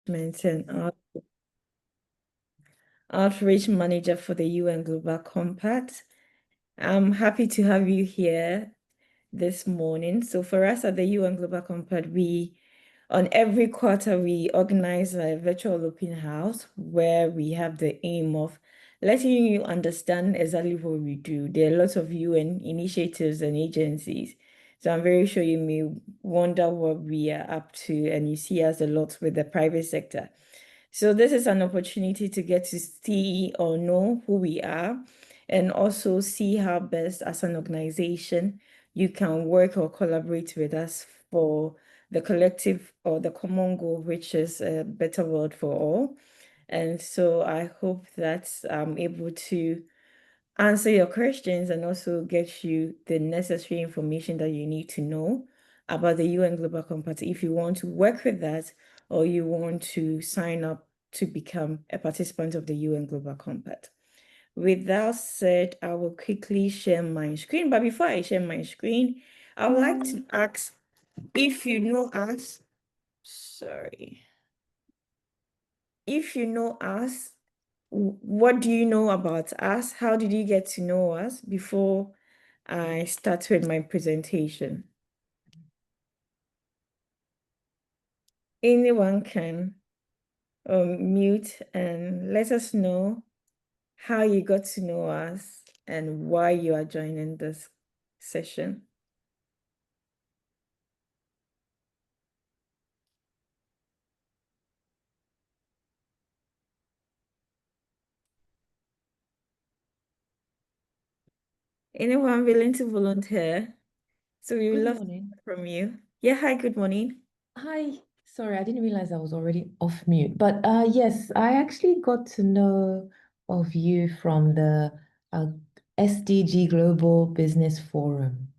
and Outreach Manager for the UN Global Compact. I'm happy to have you here this morning. So for us at the UN Global Compact, on every quarter, we organize a virtual open house where we have the aim of letting you understand exactly what we do. There are lots of UN initiatives and agencies. So I'm very sure you may wonder what we are up to, and you see us a lot with the private sector. So this is an opportunity to get to see or know who we are and also see how best as an organization you can work or collaborate with us for the collective or the common goal, which is a better world for all. And so I hope that I'm able to answer your questions and also get you the necessary information that you need to know about the UN Global Compact if you want to work with that or you want to sign up to become a participant of the UN Global Compact. With that said, I will quickly share my screen. But before I share my screen, I would like to ask if you know us. Sorry. If you know us, what do you know about us? How did you get to know us before I start with my presentation? Anyone can mute and let us know how you got to know us and why you are joining this session. Anyone willing to volunteer? So we would Good love to morning. hear from you. Yeah, hi, good morning. Hi. Sorry, I didn't realize I was already off mute. But yes, I actually got to know of you from the uh, SDG Global Business Forum,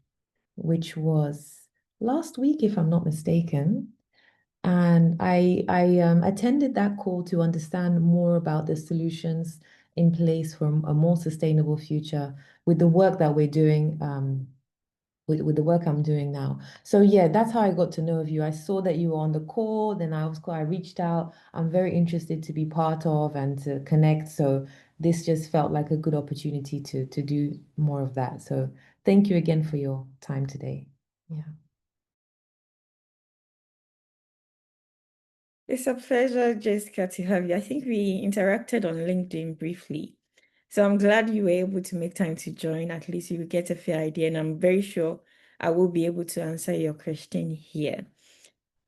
which was last week, if I'm not mistaken. And I attended that call to understand more about the solutions in place for a more sustainable future with the work that we're doing. With the work I'm doing now. So yeah, that's how I got to know of you. I saw that you were on the call, then I reached out. I'm very interested to be part of and to connect. So this just felt like a good opportunity to do more of that. So thank you again for your time today. Yeah. It's a pleasure, Jessica, to have you. I think we interacted on LinkedIn briefly. So I'm glad you were able to make time to join. At least you will get a fair idea, and I'm very sure I will be able to answer your question here.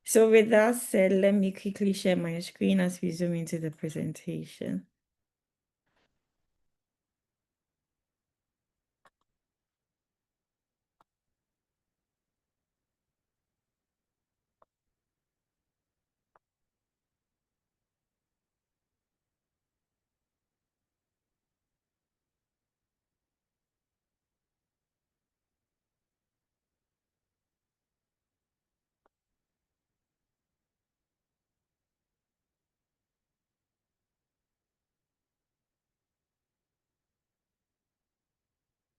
So with that said, let me quickly share my screen as we zoom into the presentation.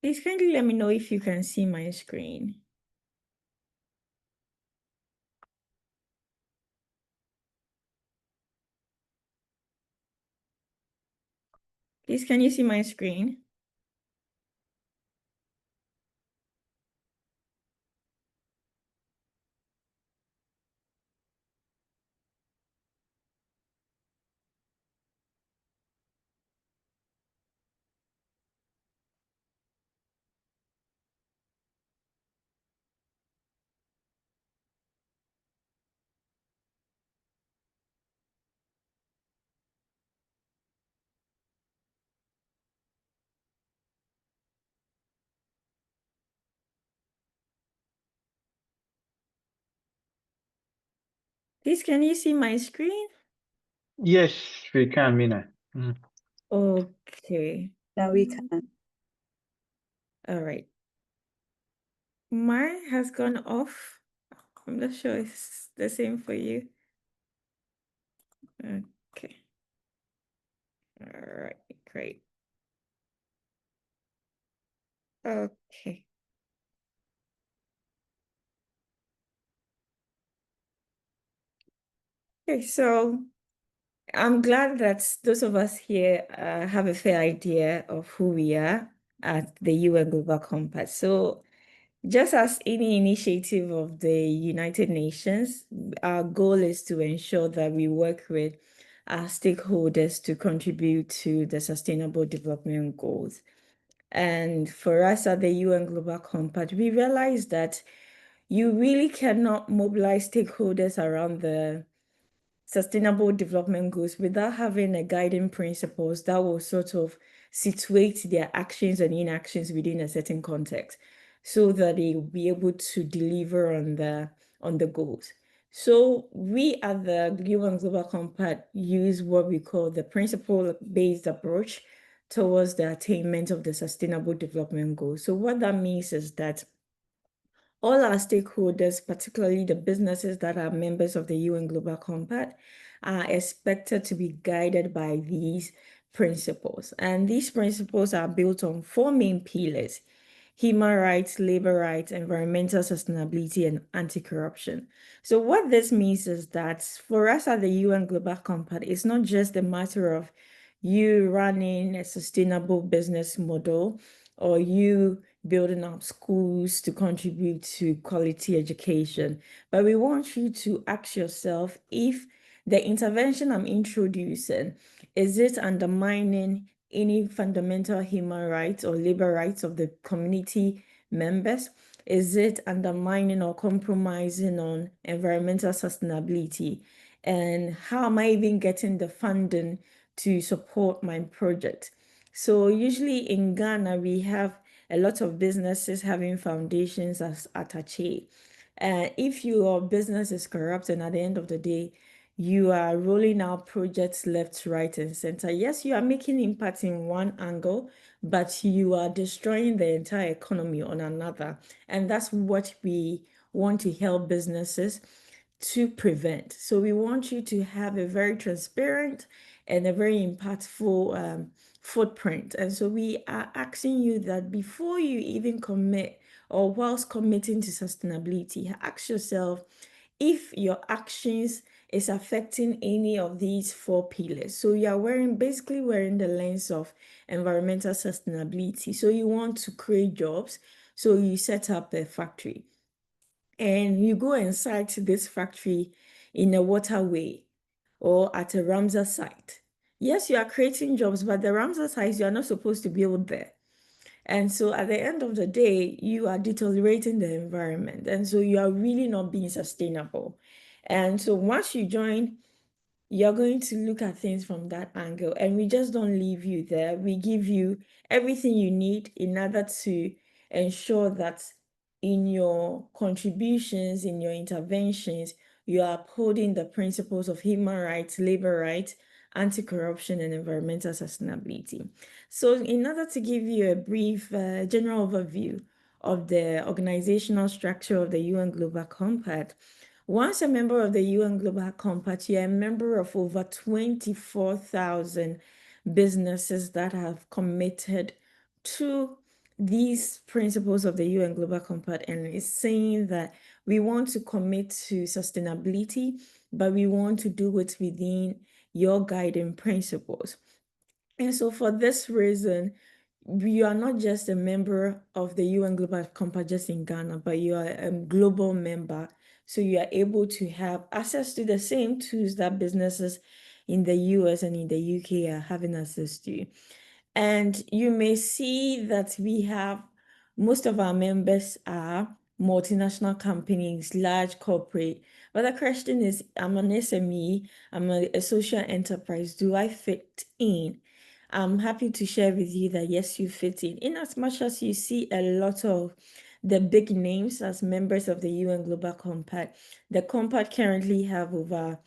Please kindly let me know if you can see my screen. Please, can you see my screen? Please, can you see my screen? Yes, we can, Mina. Okay. Yeah, we can. All right. Mine has gone off. I'm not sure it's the same for you. Okay. All right, great. Okay. Okay, so I'm glad that those of us here have a fair idea of who we are at the UN Global Compact. So, just as any initiative of the United Nations, our goal is to ensure that we work with our stakeholders to contribute to the Sustainable Development Goals. And for us at the UN Global Compact, we realize that you really cannot mobilize stakeholders around the Sustainable Development Goals without having a guiding principles that will sort of situate their actions and inactions within a certain context so that they will be able to deliver on the goals. So we at the UN Global Compact use what we call the principle-based approach towards the attainment of the Sustainable Development Goals. So what that means is that all our stakeholders, particularly the businesses that are members of the UN Global Compact, are expected to be guided by these principles. And these principles are built on four main pillars: human rights, labor rights, environmental sustainability, and anti-corruption. So what this means is that for us at the UN Global Compact, it's not just a matter of you running a sustainable business model or you building up schools to contribute to quality education. But we want you to ask yourself if the intervention I'm introducing, is it undermining any fundamental human rights or labor rights of the community members? Is it undermining or compromising on environmental sustainability? And how am I even getting the funding to support my project? So usually in Ghana, we have a lot of businesses having foundations as attaché. If your business is corrupt and at the end of the day, you are rolling out projects left, right, and center. Yes, you are making impact in one angle, but you are destroying the entire economy on another. And that's what we want to help businesses to prevent. So we want you to have a very transparent and a very impactful footprint. And so we are asking you that before you even commit or whilst committing to sustainability, ask yourself if your actions is affecting any of these four pillars. So you are basically wearing the lens of environmental sustainability. So you want to create jobs. So you set up a factory and you go and site this factory in a waterway or at a Ramsar site. Yes, you are creating jobs, but the Ramsar sites, you are not supposed to build there. And so at the end of the day, you are deteriorating the environment. And so you are really not being sustainable. And so once you join, you're going to look at things from that angle. And we just don't leave you there. We give you everything you need in order to ensure that in your contributions, in your interventions, you are upholding the principles of human rights, labor rights, anti-corruption, and environmental sustainability. So in order to give you a brief general overview of the organizational structure of the UN Global Compact, once a member of the UN Global Compact, you're a member of over 24,000 businesses that have committed to these principles of the UN Global Compact, and it's saying that we want to commit to sustainability, but we want to do it within your guiding principles. And so for this reason, you are not just a member of the UN Global Compact just in Ghana, but you are a global member. So you are able to have access to the same tools that businesses in the US and in the UK are having access to. And you may see that we have most of our members are multinational companies, large corporate. But the question is, I'm an SME, I'm a social enterprise. Do I fit in? I'm happy to share with you that yes, you fit in as much as you see a lot of the big names as members of the UN Global Compact. The Compact currently have over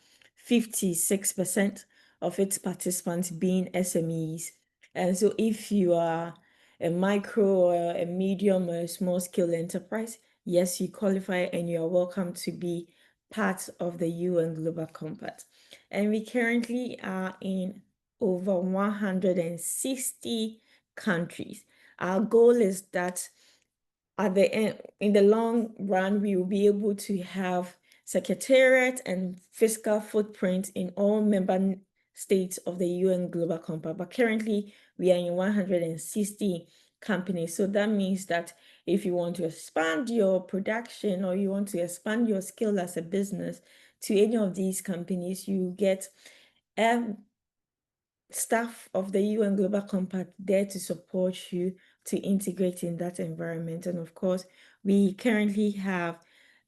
56% of its participants being SMEs. And so if you are a micro or a medium or a small scale enterprise, yes, you qualify and you are welcome to be part of the UN Global Compact. And we currently are in over 160 countries. Our goal is that at the end, in the long run, we will be able to have secretariat and fiscal footprint in all member states of the UN Global Compact, but currently we are in 160 companies. So that means that if you want to expand your production or you want to expand your skill as a business to any of these companies, you get staff of the UN Global Compact there to support you to integrate in that environment. And of course, we currently have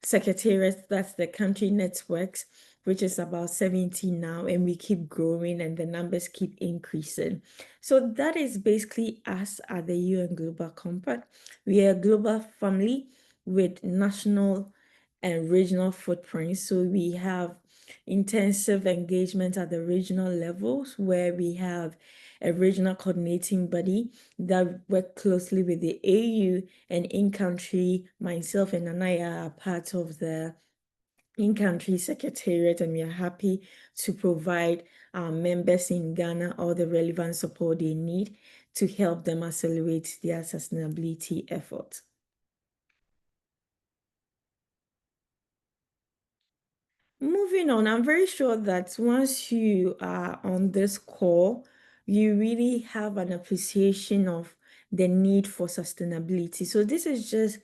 secretariats, that's the country networks, which is about 70 now, and we keep growing and the numbers keep increasing. So that is basically us at the UN Global Compact. We are a global family with national and regional footprints. So we have intensive engagement at the regional levels where we have a regional coordinating body that work closely with the AU and in-country. Myself and Anaya are part of the in-country secretariat, and we are happy to provide our members in Ghana all the relevant support they need to help them accelerate their sustainability efforts. Moving on, I'm very sure that once you are on this call, you really have an appreciation of the need for sustainability. So this is just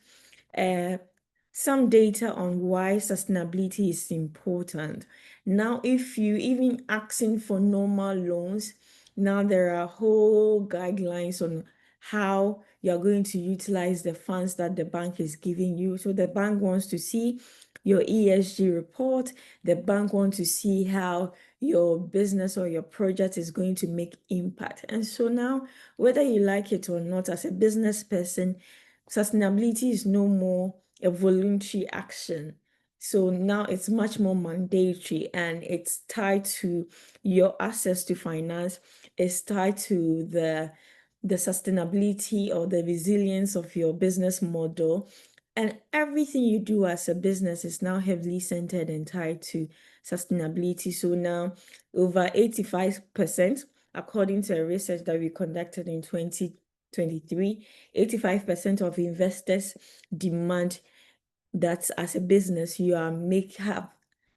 some data on why sustainability is important. Now, if you even asking for normal loans, now there are whole guidelines on how you're going to utilize the funds that the bank is giving you. So the bank wants to see your ESG report. The bank wants to see how your business or your project is going to make impact. And so now, whether you like it or not, as a business person, sustainability is no more a voluntary action. So now it's much more mandatory, and it's tied to your access to finance. It's tied to the sustainability or the resilience of your business model. And everything you do as a business is now heavily centered and tied to sustainability. So now over 85%, according to a research that we conducted in 2023, 85% of investors demand that as a business you have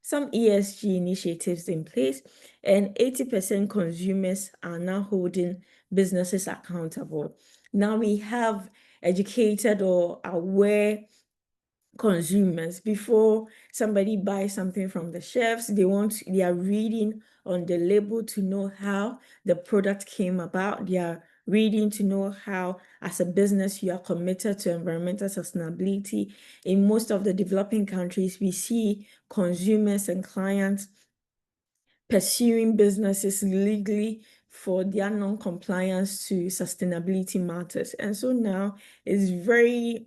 some ESG initiatives in place, and 80% consumers are now holding businesses accountable. Now we have educated or aware consumers. Before somebody buys something from the shelves, they are reading on the label to know how the product came about. They are reading to know how, as a business, you are committed to environmental sustainability. In most of the developing countries, we see consumers and clients pursuing businesses legally for their non-compliance to sustainability matters. And so now it's very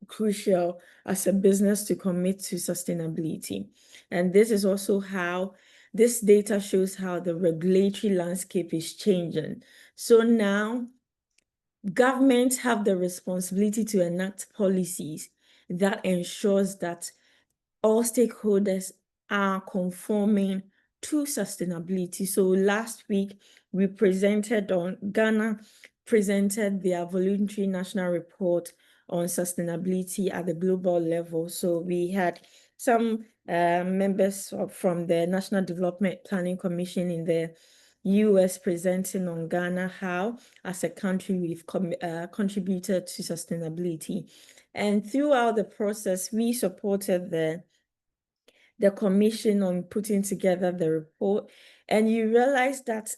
crucial as a business to commit to sustainability. And this is also how this data shows how the regulatory landscape is changing. So now governments have the responsibility to enact policies that ensures that all stakeholders are conforming to sustainability. So last week, Ghana presented their voluntary national report on sustainability at the global level. So we had some members from the National Development Planning Commission in the US presenting on Ghana how, as a country, we've contributed to sustainability. And throughout the process, we supported the commission on putting together the report. And you realize that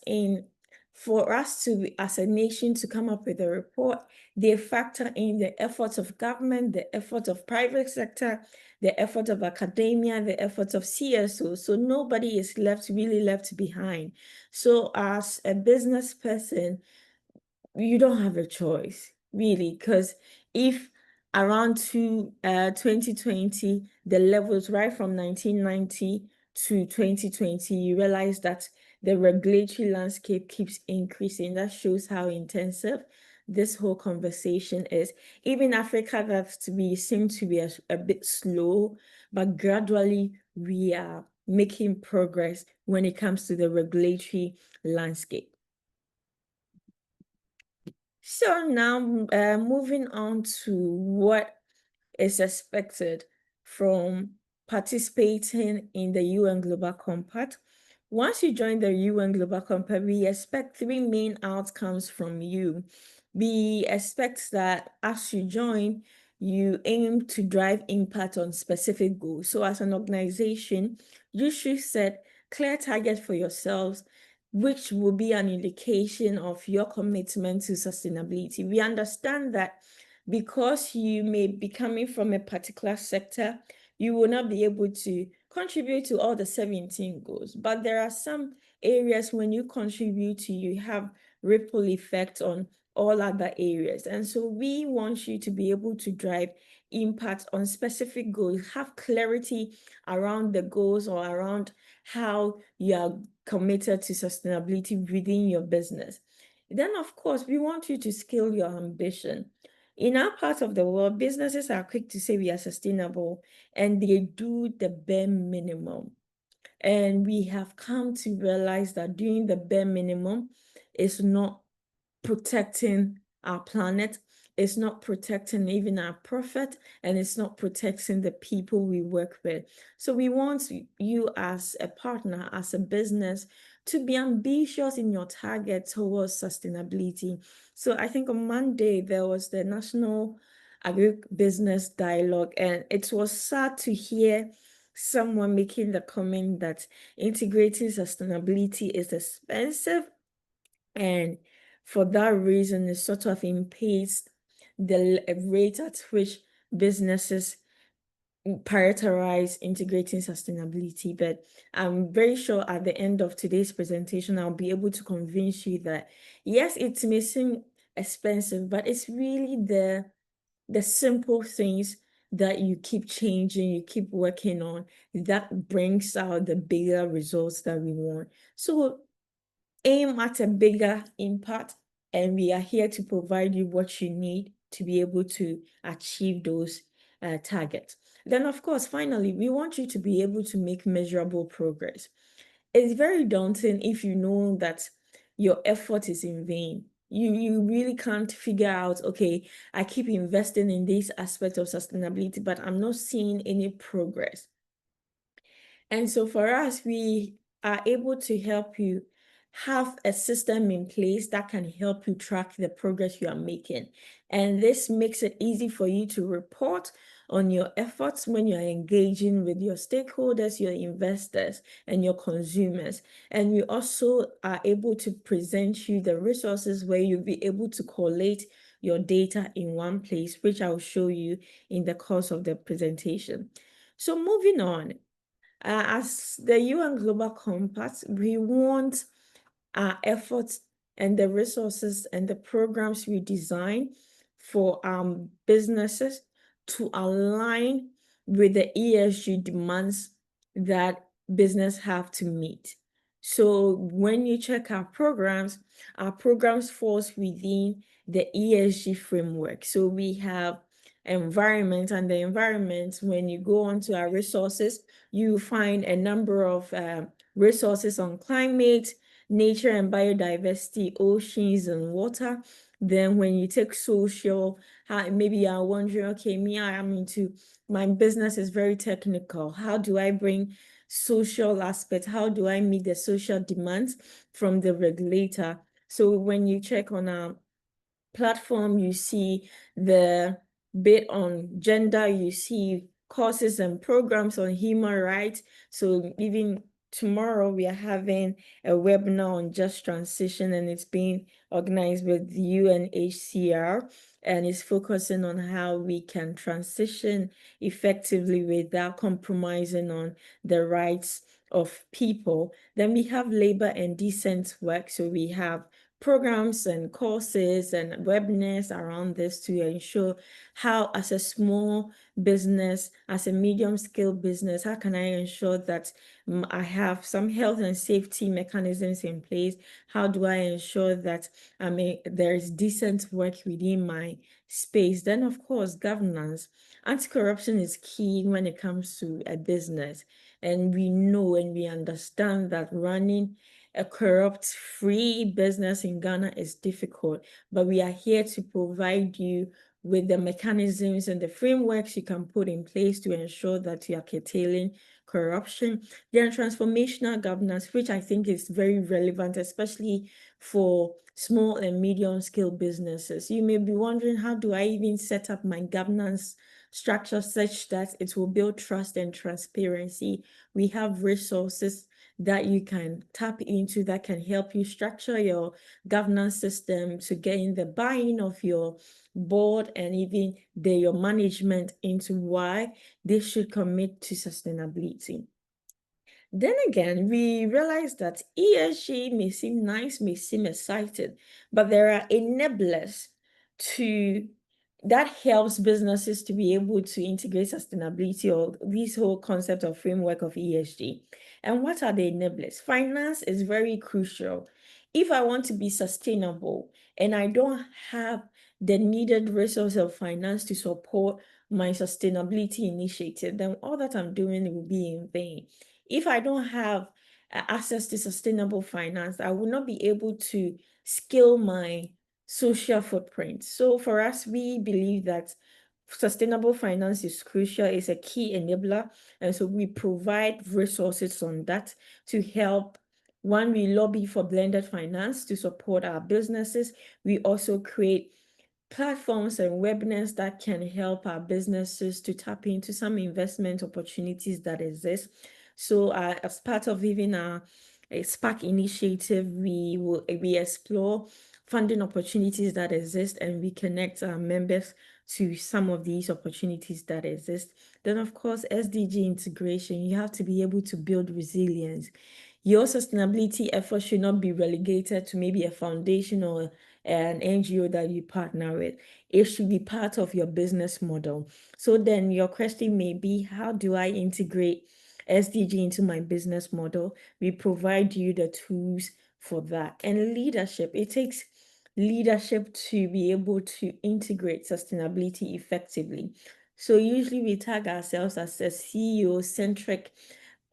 for us to, as a nation, to come up with a report, they factor in the efforts of government, the efforts of private sector, the effort of academia, the efforts of CSO. So nobody is really left behind. So as a business person, you don't have a choice, really, because if around 2020, the levels right from 1990 to 2020, you realize that the regulatory landscape keeps increasing. That shows how intensive this whole conversation is. Even Africa, we seem to be a bit slow, but gradually we are making progress when it comes to the regulatory landscape. So now moving on to what is expected from participating in the UN Global Compact, once you join the UN Global Compact, we expect 3 main outcomes from you. We expect that as you join, you aim to drive impact on specific goals. So as an organization, you should set clear targets for yourselves, which will be an indication of your commitment to sustainability. We understand that because you may be coming from a particular sector, you will not be able to contribute to all the 17 goals. But there are some areas when you contribute to, you have ripple effect on all other areas. And so we want you to be able to drive impact on specific goals, have clarity around the goals or around how you are committed to sustainability within your business. Then, of course, we want you to scale your ambition. In our part of the world, businesses are quick to say we are sustainable, and they do the bare minimum. And we have come to realize that doing the bare minimum is not protecting our planet, it's not protecting even our profit, and it's not protecting the people we work with. So we want you as a partner, as a business, to be ambitious in your target towards sustainability. So I think on Monday, there was the National Agribusiness Dialogue, and it was sad to hear someone making the comment that integrating sustainability is expensive, and for that reason, it sort of impedes the rate at which businesses prioritize integrating sustainability. But I'm very sure at the end of today's presentation, I'll be able to convince you that, yes, it may seem expensive, but it's really the simple things that you keep changing, you keep working on, that brings out the bigger results that we want. So aim at a bigger impact, and we are here to provide you what you need to be able to achieve those targets. Then, of course, finally, we want you to be able to make measurable progress. It's very daunting if you know that your effort is in vain. You really can't figure out, okay, I keep investing in this aspect of sustainability, but I'm not seeing any progress. And so for us, we are able to help you have a system in place that can help you track the progress you are making. And this makes it easy for you to report on your efforts when you're engaging with your stakeholders, your investors, and your consumers. And we also are able to present you the resources where you'll be able to collate your data in one place, which I'll show you in the course of the presentation. So moving on. As the UN Global Compact, we want our efforts and the resources and the programs we design for businesses to align with the ESG demands that business have to meet. So when you check our programs falls within the ESG framework. So we have environment, and the environment, when you go onto our resources, you find a number of resources on climate, nature and biodiversity, oceans and water. Then when you take social, maybe you're wondering, okay, my business is very technical. How do I bring social aspect? How do I meet the social demands from the regulator? So when you check on our platform, you see the bit on gender, you see courses and programs on human rights. So even tomorrow we are having a webinar on just transition, and it's being organized with UNHCR, and it's focusing on how we can transition effectively without compromising on the rights of people. Then we have labor and decent work. So we have programs and courses and webinars around this to ensure how, as a small business, as a medium-scale business, how can I ensure that I have some health and safety mechanisms in place? How do I ensure that there is decent work within my space? Then, of course, governance. Anti-corruption is key when it comes to a business. And we know and we understand that running a corrupt-free business in Ghana is difficult, but we are here to provide you with the mechanisms and the frameworks you can put in place to ensure that you are curtailing corruption, then transformational governance, which I think is very relevant, especially for small and medium scale businesses. You may be wondering, how do I even set up my governance structure such that it will build trust and transparency? We have resources that you can tap into that can help you structure your governance system to gain the buy-in of your board and even your management into why they should commit to sustainability. Then again, we realize that ESG may seem nice, may seem exciting, but there are enablers that helps businesses to be able to integrate sustainability or this whole concept of framework of ESG. And what are the enablers? Finance is very crucial. If I want to be sustainable and I don't have the needed resource of finance to support my sustainability initiative, then all that I'm doing will be in vain. If I don't have access to sustainable finance, I will not be able to scale my social footprint. So for us, we believe that sustainable finance is crucial, is a key enabler. And so we provide resources on that to help. One, we lobby for blended finance to support our businesses. We also create platforms and webinars that can help our businesses to tap into some investment opportunities that exist. So as part of even our Spark initiative, we explore funding opportunities that exist and we connect our members to some of these opportunities that exist. Then of course, SDG integration, you have to be able to build resilience. Your sustainability effort should not be relegated to maybe a foundation or an NGO that you partner with. It should be part of your business model. So then your question may be, how do I integrate SDG into my business model? We provide you the tools for that. And leadership, it takes leadership to be able to integrate sustainability effectively. So usually we tag ourselves as a CEO-centric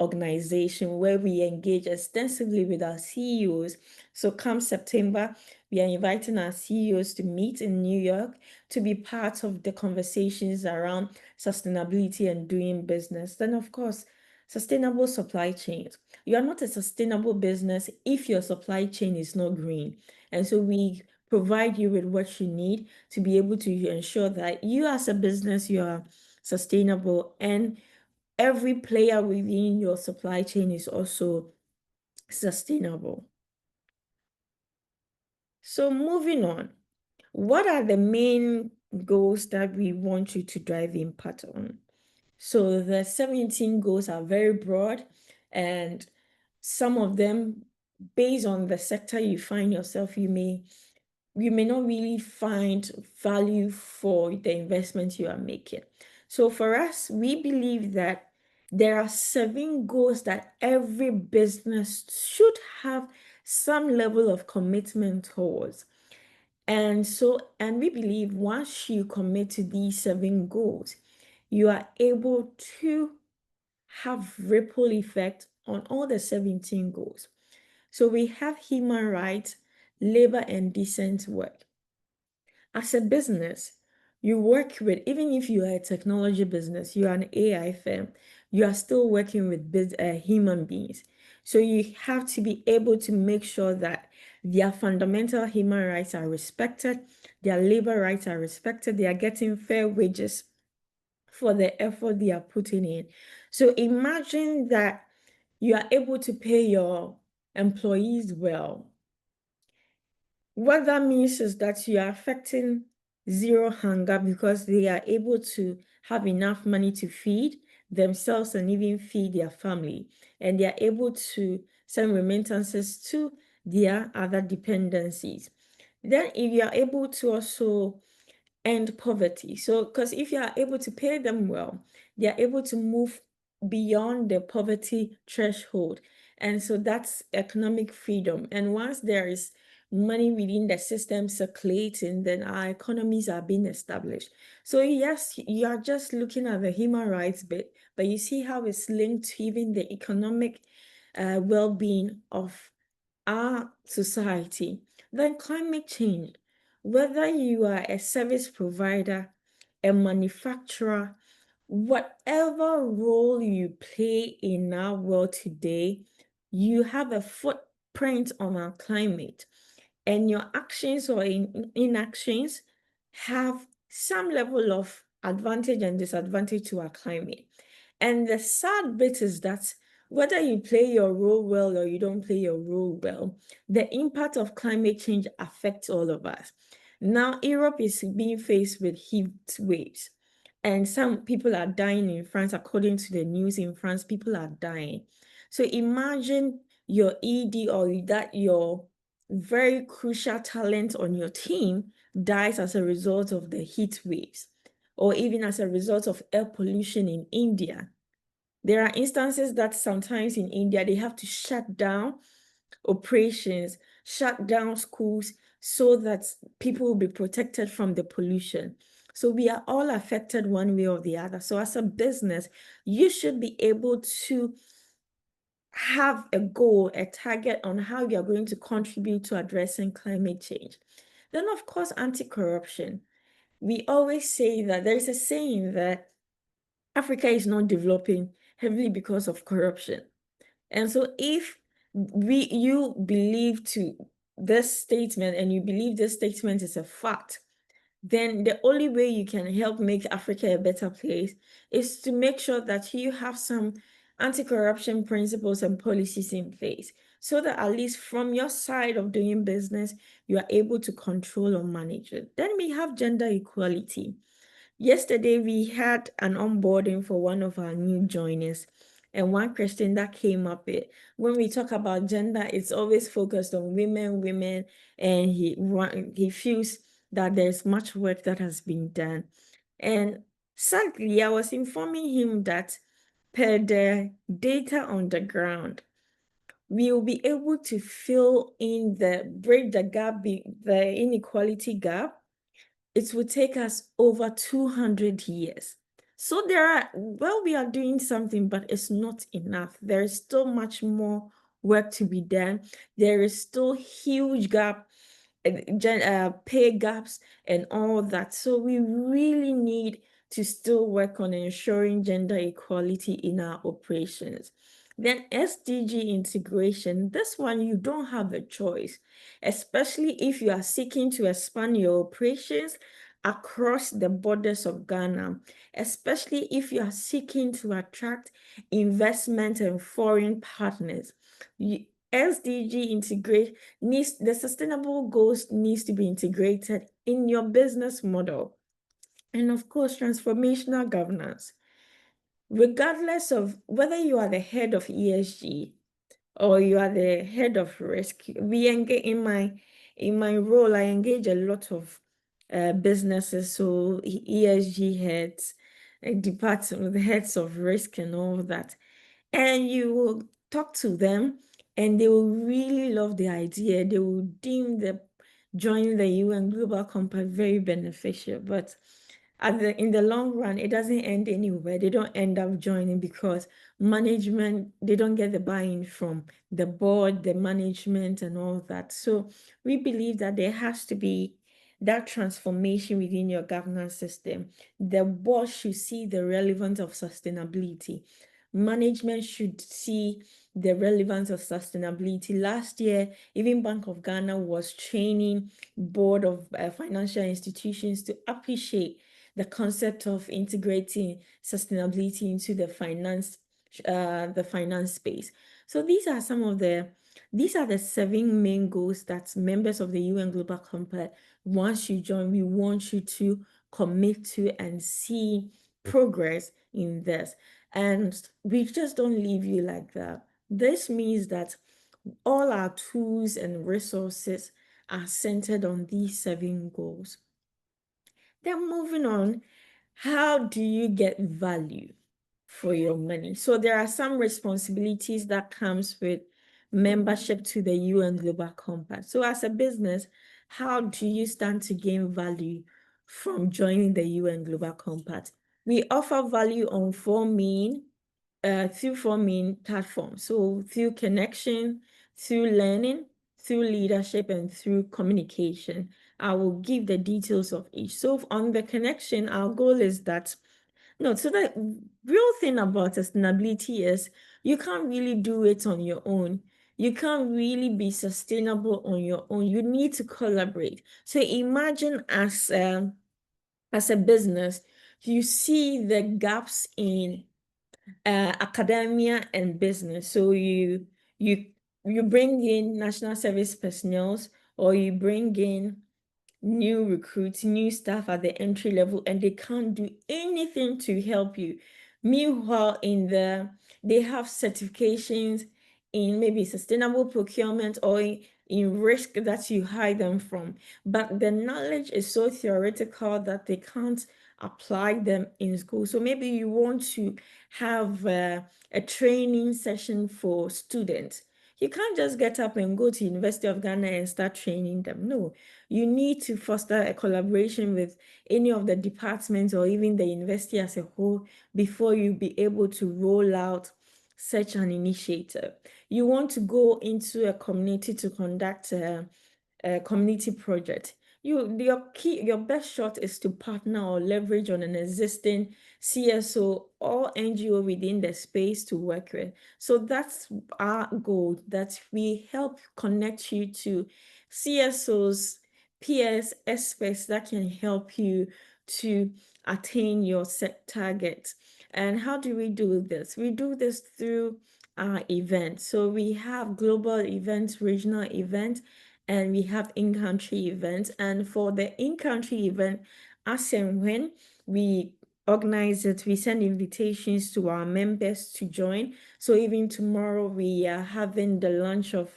organization where we engage extensively with our CEOs. So come September, we are inviting our CEOs to meet in New York to be part of the conversations around sustainability and doing business. Then of course, sustainable supply chains. You are not a sustainable business if your supply chain is not green. And so we provide you with what you need to be able to ensure that you as a business, you are sustainable, and every player within your supply chain is also sustainable. So moving on, what are the main goals that we want you to drive impact on? So the 17 goals are very broad, and some of them, based on the sector you find yourself, you may not really find value for the investment you are making. So for us, we believe that there are 7 goals that every business should have some level of commitment towards. And we believe once you commit to these 7 goals, you are able to have ripple effect on all the 17 goals. So we have human rights, labor, and decent work. As a business, you work with, even if you are a technology business, you are an AI firm, you are still working with human beings. So you have to be able to make sure that their fundamental human rights are respected, their labor rights are respected, they are getting fair wages for the effort they are putting in. So imagine that you are able to pay your employees well. What that means is that you are affecting zero hunger because they are able to have enough money to feed themselves and even feed their family. And they are able to send remittances to their other dependencies. Then if you are able to also end poverty. So, because if you are able to pay them well, they are able to move beyond the poverty threshold. And so that's economic freedom. And once there is money within the system circulating, then our economies are being established. So yes, you are just looking at the human rights bit, but you see how it's linked to even the economic well-being of our society. Then climate change. Whether you are a service provider, a manufacturer, whatever role you play in our world today, you have a footprint on our climate, and your actions or inactions have some level of advantage and disadvantage to our climate. And the sad bit is that whether you play your role well or you don't play your role well, the impact of climate change affects all of us. Now, Europe is being faced with heat waves, and some people are dying in France. According to the news in France, people are dying. So imagine your ED or that your very crucial talent on your team dies as a result of the heat waves, or even as a result of air pollution in India. There are instances that sometimes in India, they have to shut down operations, shut down schools so that people will be protected from the pollution. So we are all affected one way or the other. So as a business, you should be able to have a goal, a target on how you are going to contribute to addressing climate change. Then, of course, anti-corruption. We always say that there is a saying that Africa is not developing heavily because of corruption. And so if you believe to this statement and you believe this statement is a fact, then the only way you can help make Africa a better place is to make sure that you have some anti-corruption principles and policies in place, so that at least from your side of doing business, you are able to control or manage it. Then we have gender equality. Yesterday, we had an onboarding for one of our new joiners, and one question that came up when we talk about gender, it's always focused on women, and he feels that there's much work that has been done. And sadly, I was informing him that per the data on the ground, we will be able to bridge the gap, the inequality gap. It will take us over 200 years. So we are doing something, but it's not enough. There is still much more work to be done. There is still huge gap, pay gaps and all that. So we really need to still work on ensuring gender equality in our operations. Then SDG integration, this one you don't have a choice, especially if you are seeking to expand your operations across the borders of Ghana, especially if you are seeking to attract investment and foreign partners. SDG integrate the sustainable goals needs to be integrated in your business model. And of course, transformational governance. Regardless of whether you are the head of ESG or you are the head of risk, we engage in my role, I engage a lot of businesses, so ESG heads, department, the heads of risk and all that. And you will talk to them and they will really love the idea. They will deem joining the UN Global Compact very beneficial. But in the long run, it doesn't end anywhere. They don't end up joining because management, they don't get the buy-in from the board, the management and all that. So we believe that there has to be that transformation within your governance system. The board should see the relevance of sustainability. Management should see the relevance of sustainability. Last year, even Bank of Ghana was training board of financial institutions to appreciate the concept of integrating sustainability into the finance space. So these are the 7 main goals that members of the UN Global Compact, once you join, we want you to commit to and see progress in this. And we just don't leave you like that. This means that all our tools and resources are centered on these 7 goals. Then moving on, how do you get value for your money? So there are some responsibilities that comes with membership to the UN Global Compact. So as a business, how do you stand to gain value from joining the UN Global Compact? We offer value on through 4 main platforms. So through connection, through learning, through leadership, and through communication. I will give the details of each. So on the connection, our goal is that No, so the real thing about sustainability is you can't really do it on your own. You can't really be sustainable on your own. You need to collaborate. So imagine as a business, you see the gaps in academia and business. So you bring in national service personnel, or you bring in new recruits, new staff at the entry level, and they can't do anything to help you. Meanwhile, they have certifications in maybe sustainable procurement or in risk that you hide them from. But the knowledge is so theoretical that they can't apply them in school. So maybe you want to have a training session for students. You can't just get up and go to University of Ghana and start training them. No, you need to foster a collaboration with any of the departments or even the university as a whole before you be able to roll out such an initiative. You want to go into a community to conduct a community project. Your best shot is to partner or leverage on an existing CSO or NGO within the space to work with. So that's our goal, that we help connect you to CSOs, peers, experts that can help you to attain your set targets. And how do we do this? We do this through our events. So we have global events, regional events, and we have in-country events. And for the in-country event, as and when we organize it, we send invitations to our members to join. So even tomorrow, we are having the launch of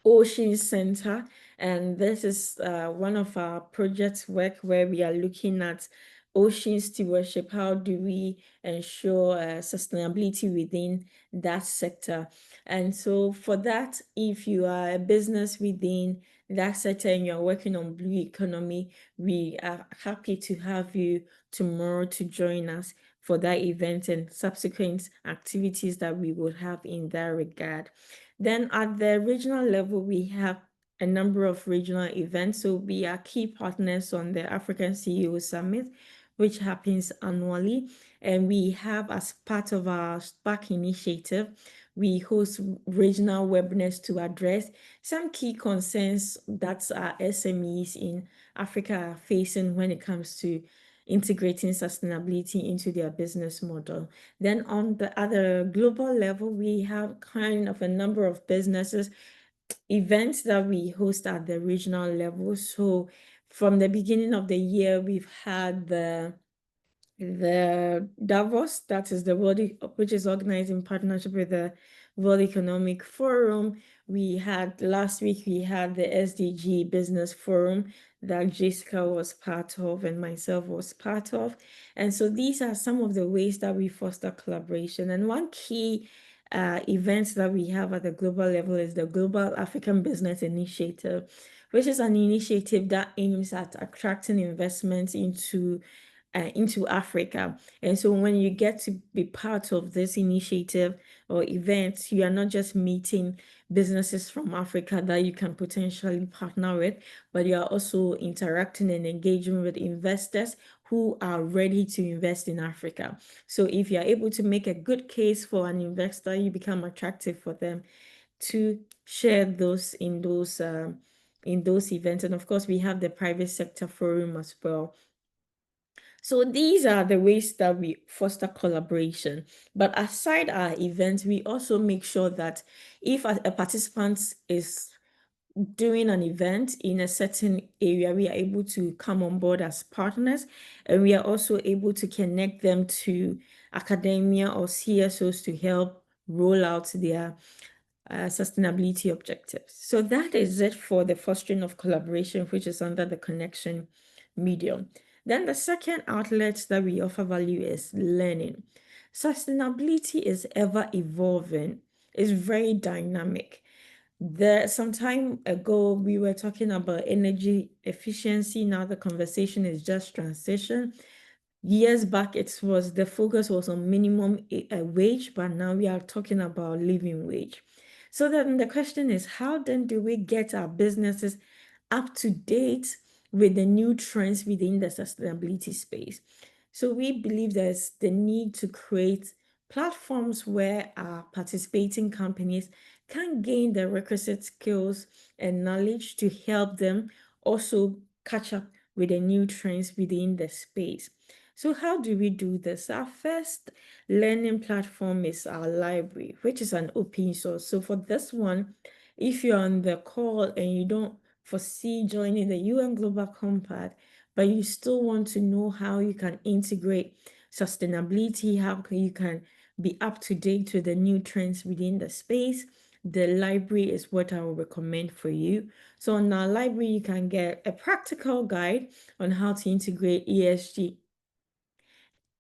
Ocean Center, and this is one of our project work where we are looking at ocean stewardship. How do we ensure sustainability within that sector? And so for that, if you are a business within that sector and you're working on blue economy, we are happy to have you tomorrow to join us for that event and subsequent activities that we will have in that regard. Then at the regional level, we have a number of regional events. So we are key partners on the African CEO Summit, which happens annually. And we have, as part of our SPAC initiative, we host regional webinars to address some key concerns that our SMEs in Africa are facing when it comes to integrating sustainability into their business model. Then on the other global level, we have kind of a number of businesses, events that we host at the regional level. So from the beginning of the year, we've had the Davos, that is the World, which is organized in partnership with the World Economic Forum. Last week, we had the SDG Business Forum that Jessica was part of and myself was part of. And so these are some of the ways that we foster collaboration. And one key event that we have at the global level is the Global African Business Initiative, which is an initiative that aims at attracting investments into Africa. And so when you get to be part of this initiative or event, you are not just meeting businesses from Africa that you can potentially partner with, but you are also interacting and engaging with investors who are ready to invest in Africa. So if you are able to make a good case for an investor, you become attractive for them to share those in those events. And of course, we have the private sector forum as well. So these are the ways that we foster collaboration. But aside our events, we also make sure that if a participant is doing an event in a certain area, we are able to come on board as partners, and we are also able to connect them to academia or CSOs to help roll out their sustainability objectives. So that is it for the fostering of collaboration, which is under the connection medium. Then the second outlet that we offer value is learning. Sustainability is ever evolving, it's very dynamic. Some time ago, we were talking about energy efficiency. Now the conversation is just transition. Years back, the focus was on minimum wage, but now we are talking about living wage. So then the question is, how then do we get our businesses up to date with the new trends within the sustainability space? So we believe there's the need to create platforms where our participating companies can gain the requisite skills and knowledge to help them also catch up with the new trends within the space. So how do we do this? Our first learning platform is our library, which is an open source. So for this one, if you're on the call and you don't foresee joining the UN Global Compact, but you still want to know how you can integrate sustainability, how you can be up to date with the new trends within the space, the library is what I will recommend for you. So on our library, you can get a practical guide on how to integrate ESG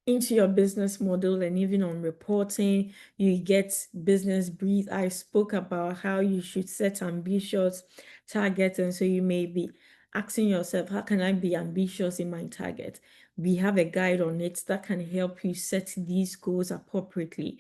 into your business model, and even on reporting. You get business brief. I spoke about how you should set ambitious targets, and so you may be asking yourself, how can I be ambitious in my target? We have a guide on it that can help you set these goals appropriately,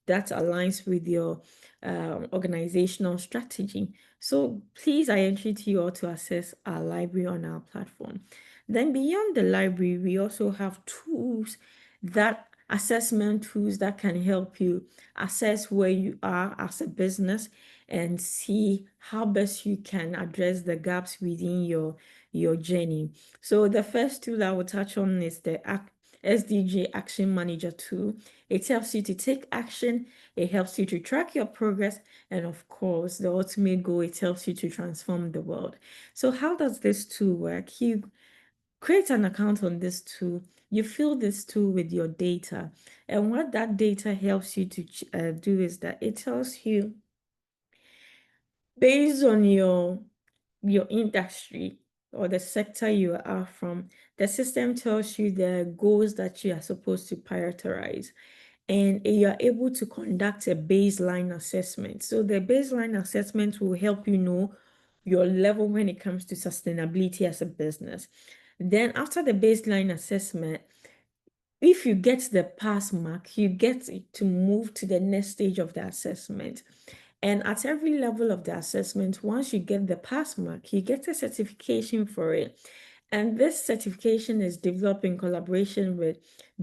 that aligns with your organizational strategy. So please, I entreat you all to access our library on our platform. Then beyond the library, we also have tools, that assessment tools that can help you assess where you are as a business and see how best you can address the gaps within your journey. So the first tool I will touch on is the SDG Action Manager tool. It helps you to take action, it helps you to track your progress, and of course, the ultimate goal, it helps you to transform the world. So how does this tool work? You create an account on this tool, you fill this tool with your data, and what that data helps you to do is that it tells you, based on your industry or the sector you are from, the system tells you the goals that you are supposed to prioritize, and you are able to conduct a baseline assessment. So the baseline assessment will help you know your level when it comes to sustainability as a business. Then after the baseline assessment, if you get the pass mark, you get to move to the next stage of the assessment. And at every level of the assessment, once you get the pass mark, you get a certification for it. And this certification is developed in collaboration with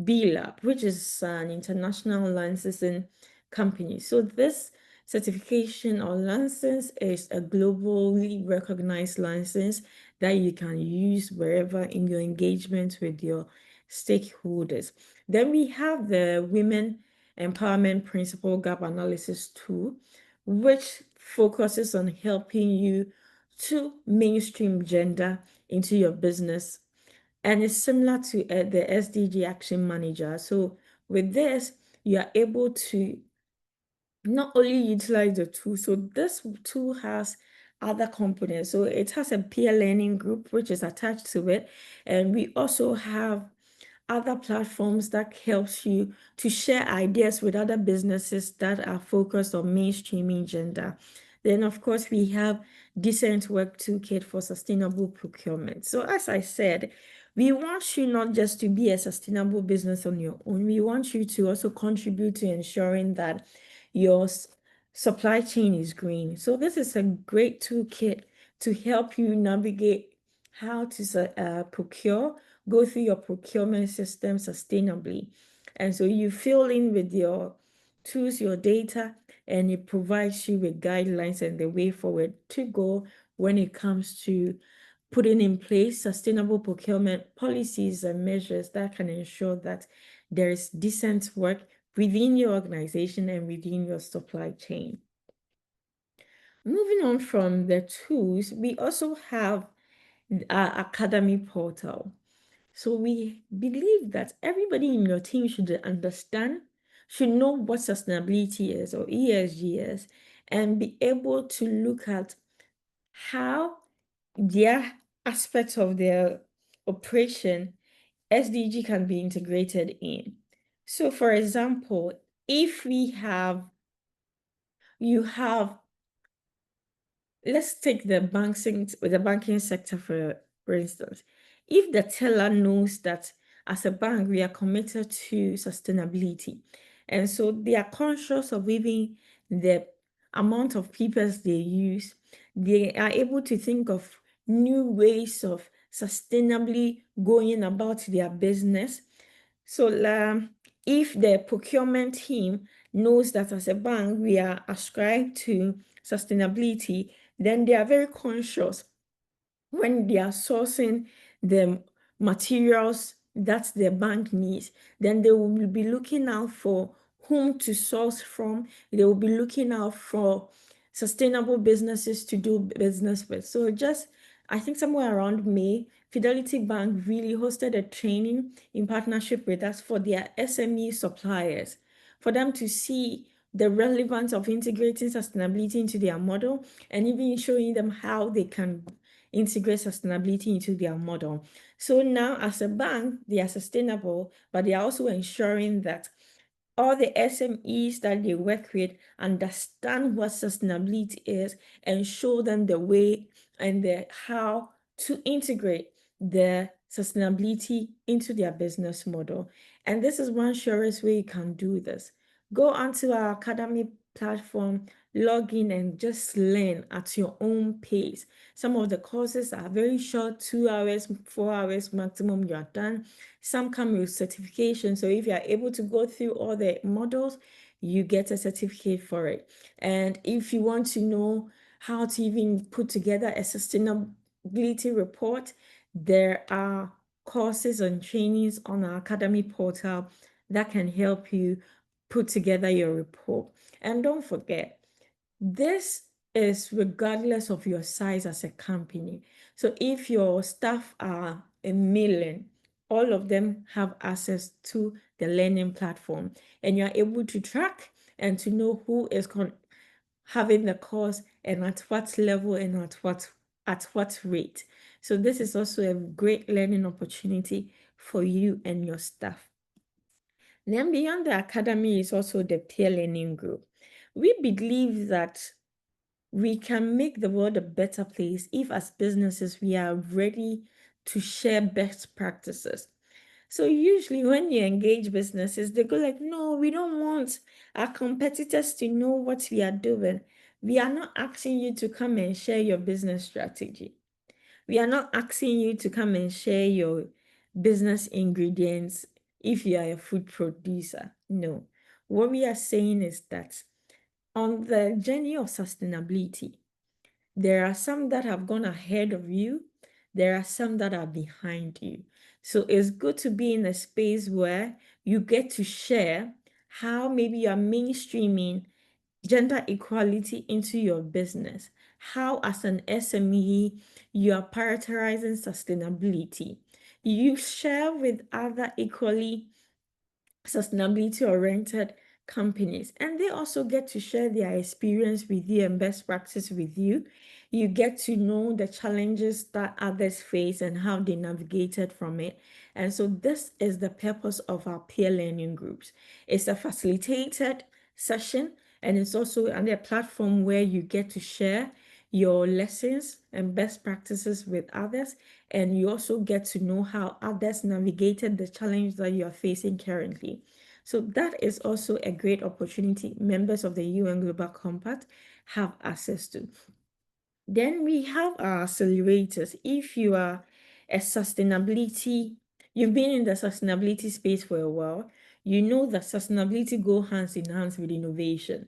B-Lab, which is an international licensing company. So this certification or license is a globally recognized license that you can use wherever in your engagement with your stakeholders. Then we have the Women Empowerment Principle Gap Analysis tool, which focuses on helping you to mainstream gender into your business. And it's similar to the SDG Action Manager. So with this, you are able to not only utilize the tool, so this tool has other components. So it has a peer learning group, which is attached to it. And we also have other platforms that helps you to share ideas with other businesses that are focused on mainstreaming gender. Then, of course, we have Decent Work Toolkit for sustainable procurement. So as I said, we want you not just to be a sustainable business on your own. We want you to also contribute to ensuring that your supply chain is green. So this is a great toolkit to help you navigate how to procure, go through your procurement system sustainably. And so you fill in with your tools, your data, and it provides you with guidelines and the way forward to go when it comes to putting in place sustainable procurement policies and measures that can ensure that there is decent work within your organization and within your supply chain. Moving on from the tools, we also have our academy portal. So we believe that everybody in your team should understand, should know what sustainability is or ESG is, and be able to look at how their aspects of their operation SDG can be integrated in. So for example, if let's take the banking sector for instance. If the teller knows that as a bank, we are committed to sustainability, and so they are conscious of even the amount of papers they use, they are able to think of new ways of sustainably going about their business. So if the procurement team knows that as a bank we are ascribed to sustainability, then they are very conscious when they are sourcing the materials that the bank needs. Then they will be looking out for whom to source from. They will be looking out for sustainable businesses to do business with. So I think somewhere around May, Fidelity Bank really hosted a training in partnership with us for their SME suppliers, for them to see the relevance of integrating sustainability into their model and even showing them how they can integrate sustainability into their model. So now as a bank, they are sustainable, but they are also ensuring that all the SMEs that they work with understand what sustainability is and show them the way and the how to integrate the sustainability into their business model. And this is one surest way you can do this. Go onto our academy platform, log in and just learn at your own pace. Some of the courses are very short, 2 hours, 4 hours maximum, you are done. Some come with certification. So if you are able to go through all the models, you get a certificate for it. And if you want to know how to even put together a sustainability report, there are courses and trainings on our academy portal that can help you put together your report. And don't forget, this is regardless of your size as a company. So if your staff are 1 million, all of them have access to the learning platform, and you're able to track and to know who is having the course and at what level and at what rate. So this is also a great learning opportunity for you and your staff. Then beyond the academy is also the peer learning group. We believe that we can make the world a better place if as businesses we are ready to share best practices. So usually when you engage businesses, they go like, no, we don't want our competitors to know what we are doing. We are not asking you to come and share your business strategy. We are not asking you to come and share your business ingredients if you are a food producer. No. What we are saying is that on the journey of sustainability, there are some that have gone ahead of you. There are some that are behind you. So it's good to be in a space where you get to share how maybe you are mainstreaming gender equality into your business, how as an SME you are prioritizing sustainability. You share with other equally sustainability-oriented companies, and they also get to share their experience with you and best practice with you. You get to know the challenges that others face and how they navigated from it. And so this is the purpose of our peer learning groups. It's a facilitated session, and it's also a platform where you get to share your lessons and best practices with others, and you also get to know how others navigated the challenge that you are facing currently. So that is also a great opportunity members of the UN Global Compact have access to. Then we have our accelerators. If you are you've been in the sustainability space for a while, you know that sustainability go hands in hands with innovation.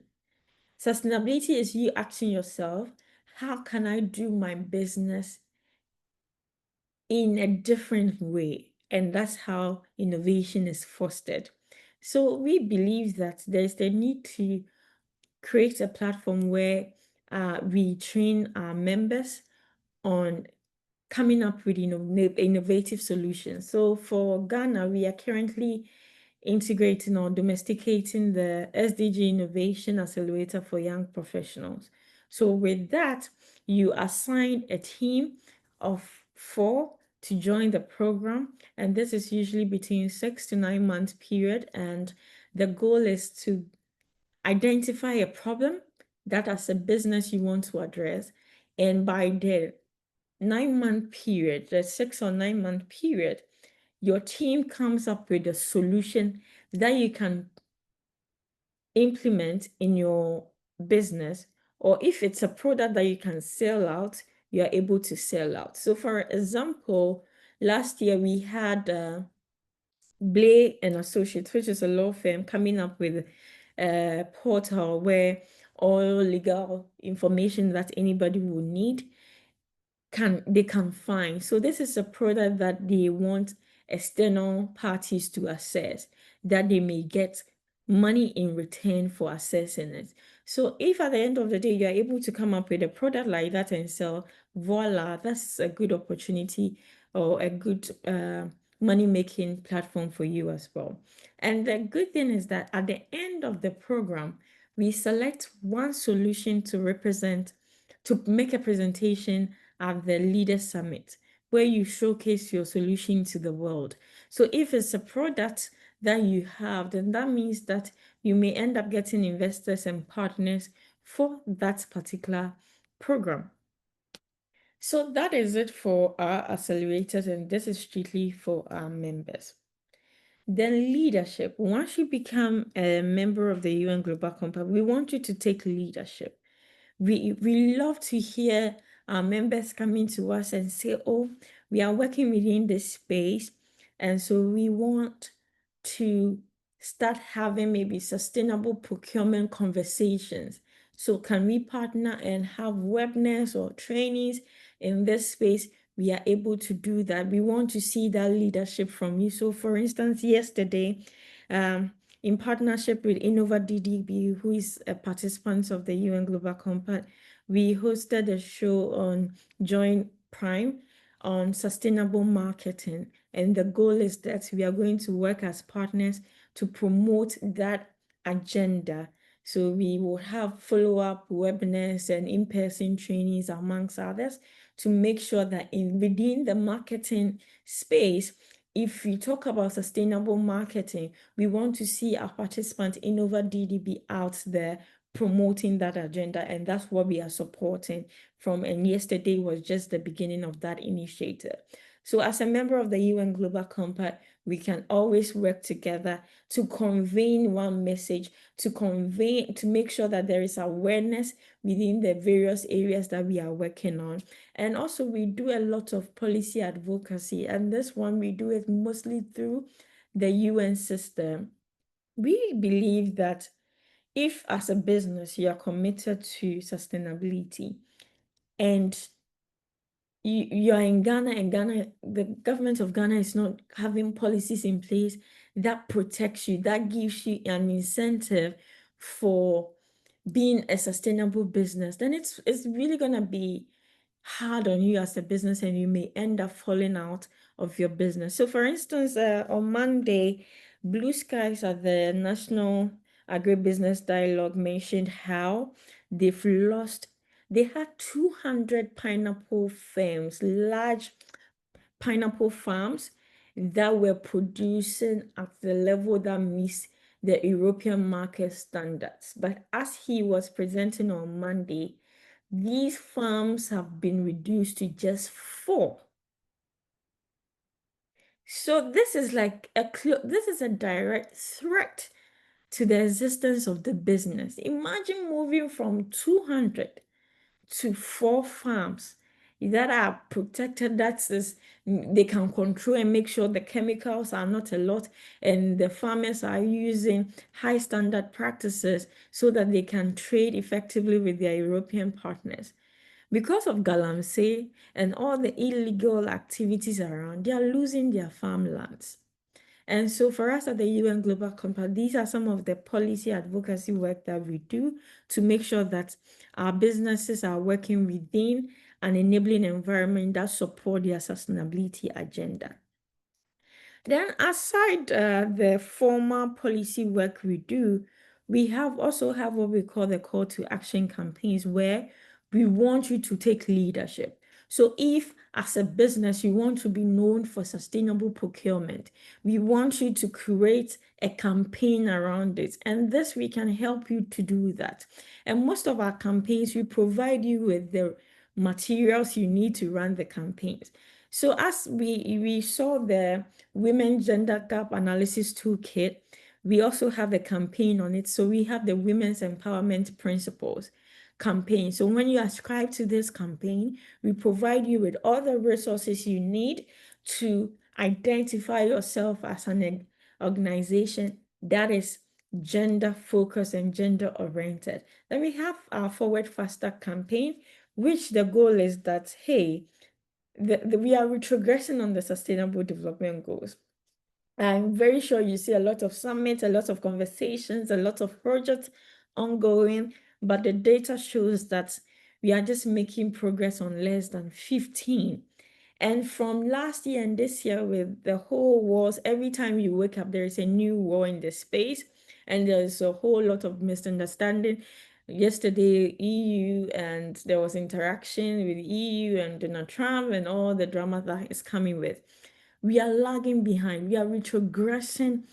Sustainability is you asking yourself, how can I do my business in a different way? And that's how innovation is fostered. So we believe that there's the need to create a platform where we train our members on coming up with innovative solutions. So for Ghana, we are currently integrating or domesticating the SDG Innovation Accelerator for Young Professionals. So with that, you assign a team of 4 to join the program, and this is usually between 6 to 9 month period, and the goal is to identify a problem that as a business you want to address, and by the 9-month period, the 6 or 9 month period, your team comes up with a solution that you can implement in your business, or if it's a product that you can sell out, you are able to sell out. So for example, last year we had Blay and Associates, which is a law firm, coming up with a portal where all legal information that anybody will need they can find. So this is a product that they want external parties to access, that they may get money in return for accessing it. So if at the end of the day you're able to come up with a product like that and sell, voila, that's a good opportunity or a good money-making platform for you as well. And the good thing is that at the end of the program, we select one solution to make a presentation at the Leaders Summit, where you showcase your solution to the world. So if it's a product that you have, then that means that you may end up getting investors and partners for that particular program. So that is it for our accelerators, and this is strictly for our members. Then leadership. Once you become a member of the UN Global Compact, we want you to take leadership. We love to hear our members coming to us and say, oh, we are working within this space, and so we want to start having maybe sustainable procurement conversations. So can we partner and have webinars or trainings in this space? We are able to do that. We want to see that leadership from you. So for instance, yesterday, in partnership with InnovaDDB, who is a participant of the UN Global Compact, we hosted a show on Join Prime on sustainable marketing. And the goal is that we are going to work as partners to promote that agenda. So we will have follow-up webinars and in-person trainings amongst others to make sure that within the marketing space, if we talk about sustainable marketing, we want to see our participant InnovaDDB out there promoting that agenda, and that's what we are supporting from. And yesterday was just the beginning of that initiative. So as a member of the UN Global Compact, we can always work together to convey one message, to make sure that there is awareness within the various areas that we are working on. And also we do a lot of policy advocacy, and this one we do it mostly through the UN system. We believe that if as a business you are committed to sustainability and you are in Ghana, and the government of Ghana is not having policies in place that protects you, that gives you an incentive for being a sustainable business, then it's really gonna be hard on you as a business, and you may end up falling out of your business. So for instance, on Monday, Blue Skies at the National Agribusiness Dialogue mentioned how they had 200 pineapple farms, large pineapple farms that were producing at the level that meets the European market standards. But as he was presenting on Monday, these farms have been reduced to just 4. So this is like this is a direct threat to the existence of the business. Imagine moving from 200 to 4 farms that are protected, they can control and make sure the chemicals are not a lot, and the farmers are using high standard practices so that they can trade effectively with their European partners. Because of Galamsey and all the illegal activities around, they are losing their farmlands. And so for us at the UN Global Compact, these are some of the policy advocacy work that we do to make sure that our businesses are working within an enabling environment that support their sustainability agenda. Then aside the formal policy work we do, we also have what we call the call to action campaigns, where we want you to take leadership. So if as a business you want to be known for sustainable procurement, we want you to create a campaign around it. And this, we can help you to do that. And most of our campaigns, we provide you with the materials you need to run the campaigns. So as we saw the Women Gender Gap Analysis Toolkit, we also have a campaign on it. So we have the Women's Empowerment Principles campaign. So when you ascribe to this campaign, we provide you with all the resources you need to identify yourself as an organization that is gender focused and gender oriented. Then we have our Forward Faster campaign, which the goal is that, hey, we are retrogressing on the Sustainable Development Goals. I'm very sure you see a lot of summits, a lot of conversations, a lot of projects ongoing, but the data shows that we are just making progress on less than 15. And from last year and this year, with the whole wars, every time you wake up, there is a new war in the space, and there's a whole lot of misunderstanding. Yesterday, EU, and there was interaction with EU and Donald Trump and all the drama that is coming with. We are lagging behind. We are retrogressing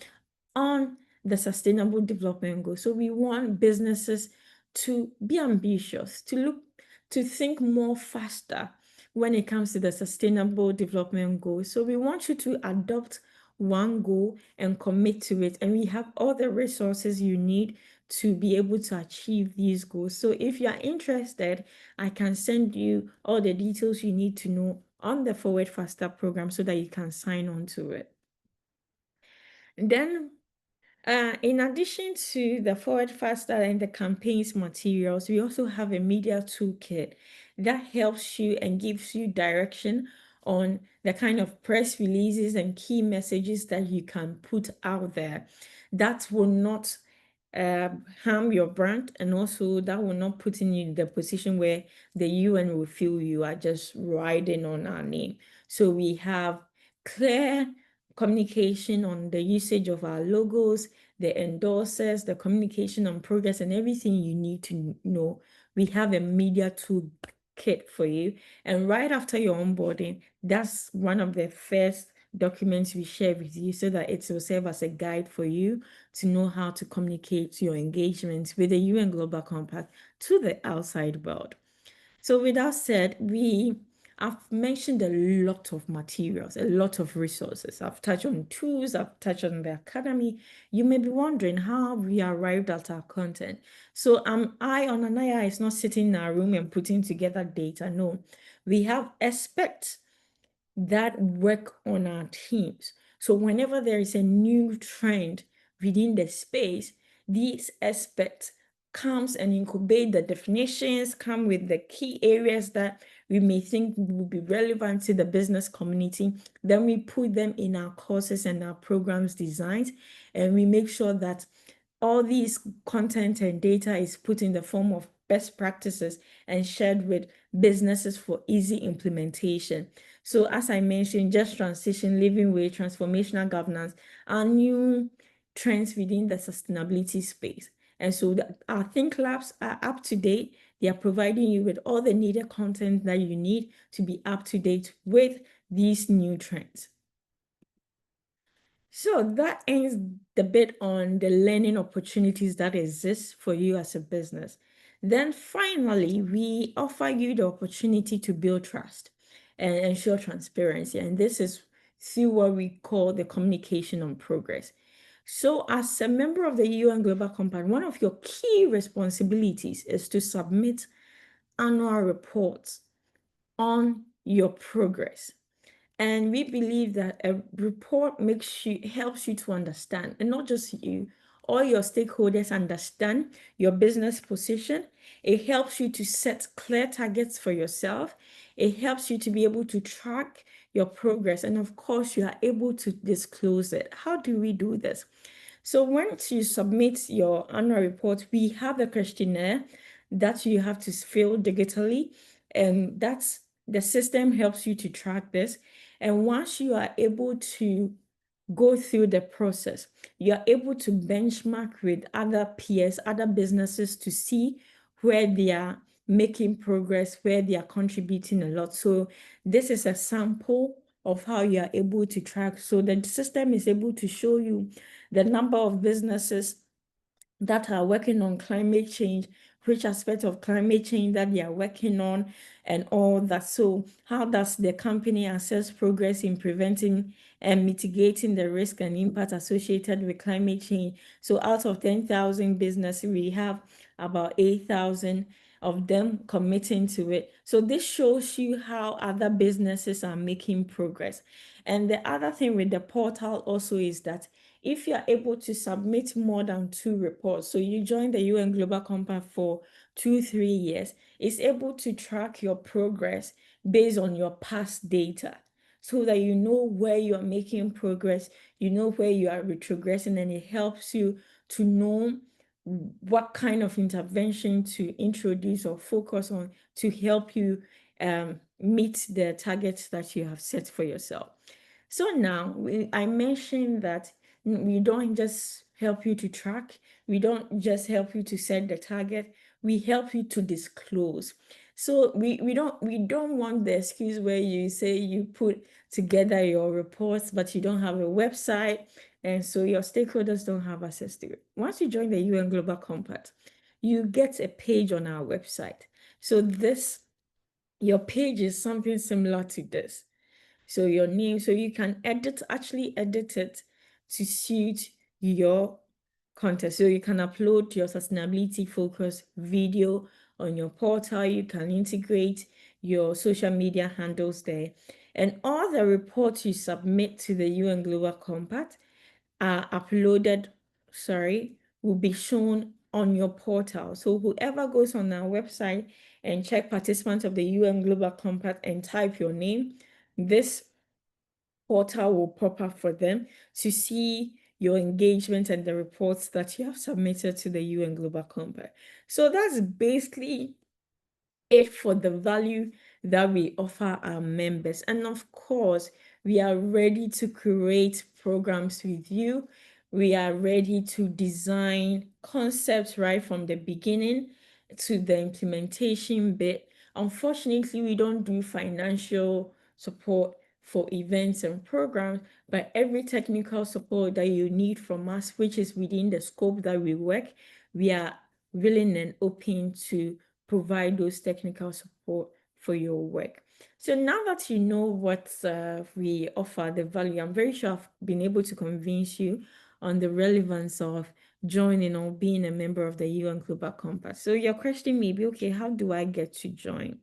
on the Sustainable Development Goals. So we want businesses to be ambitious, to think more faster when it comes to the Sustainable Development Goals. So we want you to adopt one goal and commit to it. And we have all the resources you need to be able to achieve these goals. So if you are interested, I can send you all the details you need to know on the Forward Faster program so that you can sign on to it. Then, in addition to the Forward Faster and the campaigns materials, we also have a media toolkit that helps you and gives you direction on the kind of press releases and key messages that you can put out there that will not harm your brand, and also that will not put in you in the position where the UN will feel you are just riding on our name. So we have clear communication on the usage of our logos, the endorsers, the communication on progress, and everything you need to know. We have a media toolkit for you. And right after your onboarding, that's one of the first documents we share with you so that it will serve as a guide for you to know how to communicate your engagements with the UN Global Compact to the outside world. So with that said, I've mentioned a lot of materials, a lot of resources. I've touched on tools, I've touched on the academy. You may be wondering how we arrived at our content. So Onanaya is not sitting in our room and putting together data. No, we have experts that work on our teams. So whenever there is a new trend within the space, these experts comes and incubate the definitions, come with the key areas that we may think will be relevant to the business community. Then we put them in our courses and our programs designs, and we make sure that all these content and data is put in the form of best practices and shared with businesses for easy implementation. So as I mentioned, just transition, living way, transformational governance are new trends within the sustainability space. And so our Think Labs are up to date. They are providing you with all the needed content that you need to be up to date with these new trends. So that ends the bit on the learning opportunities that exist for you as a business. Then finally, we offer you the opportunity to build trust and ensure transparency. And this is through what we call the communication on progress. So as a member of the UN Global Compact, one of your key responsibilities is to submit annual reports on your progress. And we believe that a report helps you to understand, and not just you, all your stakeholders understand your business position. It helps you to set clear targets for yourself. It helps you to be able to track your progress. And of course, you are able to disclose it. How do we do this? So once you submit your annual report, we have a questionnaire that you have to fill digitally, and the system helps you to track this. And once you are able to go through the process, you are able to benchmark with other peers, other businesses to see where they are making progress, where they are contributing a lot. So this is a sample of how you are able to track. So the system is able to show you the number of businesses that are working on climate change, which aspect of climate change that they are working on, and all that. So how does the company assess progress in preventing and mitigating the risk and impact associated with climate change? So out of 10,000 businesses, we have about 8,000 of them committing to it. So this shows you how other businesses are making progress. And the other thing with the portal also is that if you're able to submit more than 2 reports, so you join the UN Global Compact for 2-3 years, it's able to track your progress based on your past data, so that you know where you are making progress, you know where you are retrogressing, and it helps you to know what kind of intervention to introduce or focus on to help you meet the targets that you have set for yourself. So now I mentioned that we don't just help you to track, we don't just help you to set the target, we help you to disclose. So we don't want the excuse where you say you put together your reports, but you don't have a website, and so your stakeholders don't have access to it. Once you join the UN Global Compact, you get a page on our website. So your page is something similar to this. So your name, so you can actually edit it to suit your content. So you can upload your sustainability focused video on your portal. You can integrate your social media handles there. And all the reports you submit to the UN Global Compact are will be shown on your portal. So whoever goes on our website and check participants of the UN Global Compact and type your name, this portal will pop up for them to see your engagement and the reports that you have submitted to the UN Global Compact. So that's basically it for the value that we offer our members. And of course, we are ready to create programs with you. We are ready to design concepts right from the beginning to the implementation bit. Unfortunately, we don't do financial support for events and programs, but every technical support that you need from us, which is within the scope that we work, we are willing and open to provide those technical support for your work. So now that you know what we offer, the value, I'm very sure I've been able to convince you on the relevance of joining or being a member of the UN Global Compact. So your question may be, okay, how do I get to join?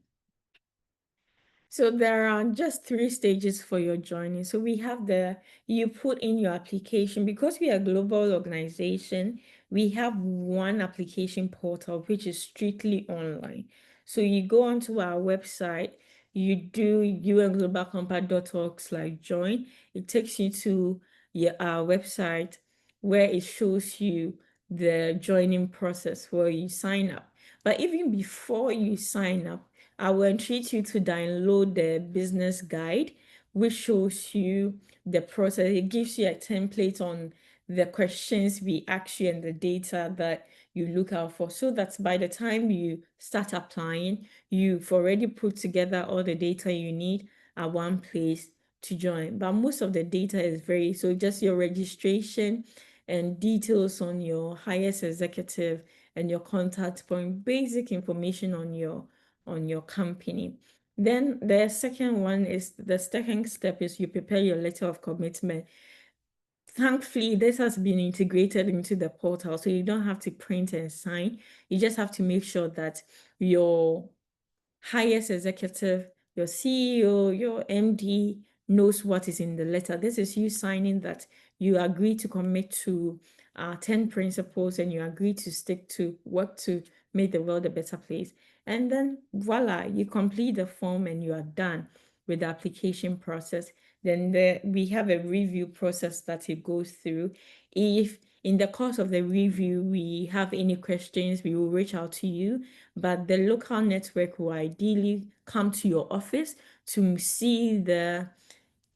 So there are just 3 stages for your joining. So we have you put in your application. Because we are a global organization, we have one application portal, which is strictly online. So you go onto our website, you do unglobalcompact.org/join. It takes you to our website where it shows you the joining process where you sign up. But even before you sign up, I will entreat you to download the business guide, which shows you the process. It gives you a template on the questions we ask you and the data that you look out for, so that by the time you start applying, you've already put together all the data you need at one place to join. But most of the data is so just your registration and details on your highest executive and your contact point, basic information on your company. Then the second step is you prepare your letter of commitment. Thankfully, this has been integrated into the portal, so you don't have to print and sign. You just have to make sure that your highest executive, your CEO, your MD knows what is in the letter. This is you signing that you agree to commit to 10 principles and you agree to stick to work to make the world a better place. And then voila, you complete the form and you are done with the application process. Then we have a review process that it goes through. If in the course of the review we have any questions, we will reach out to you, but the local network will ideally come to your office to see the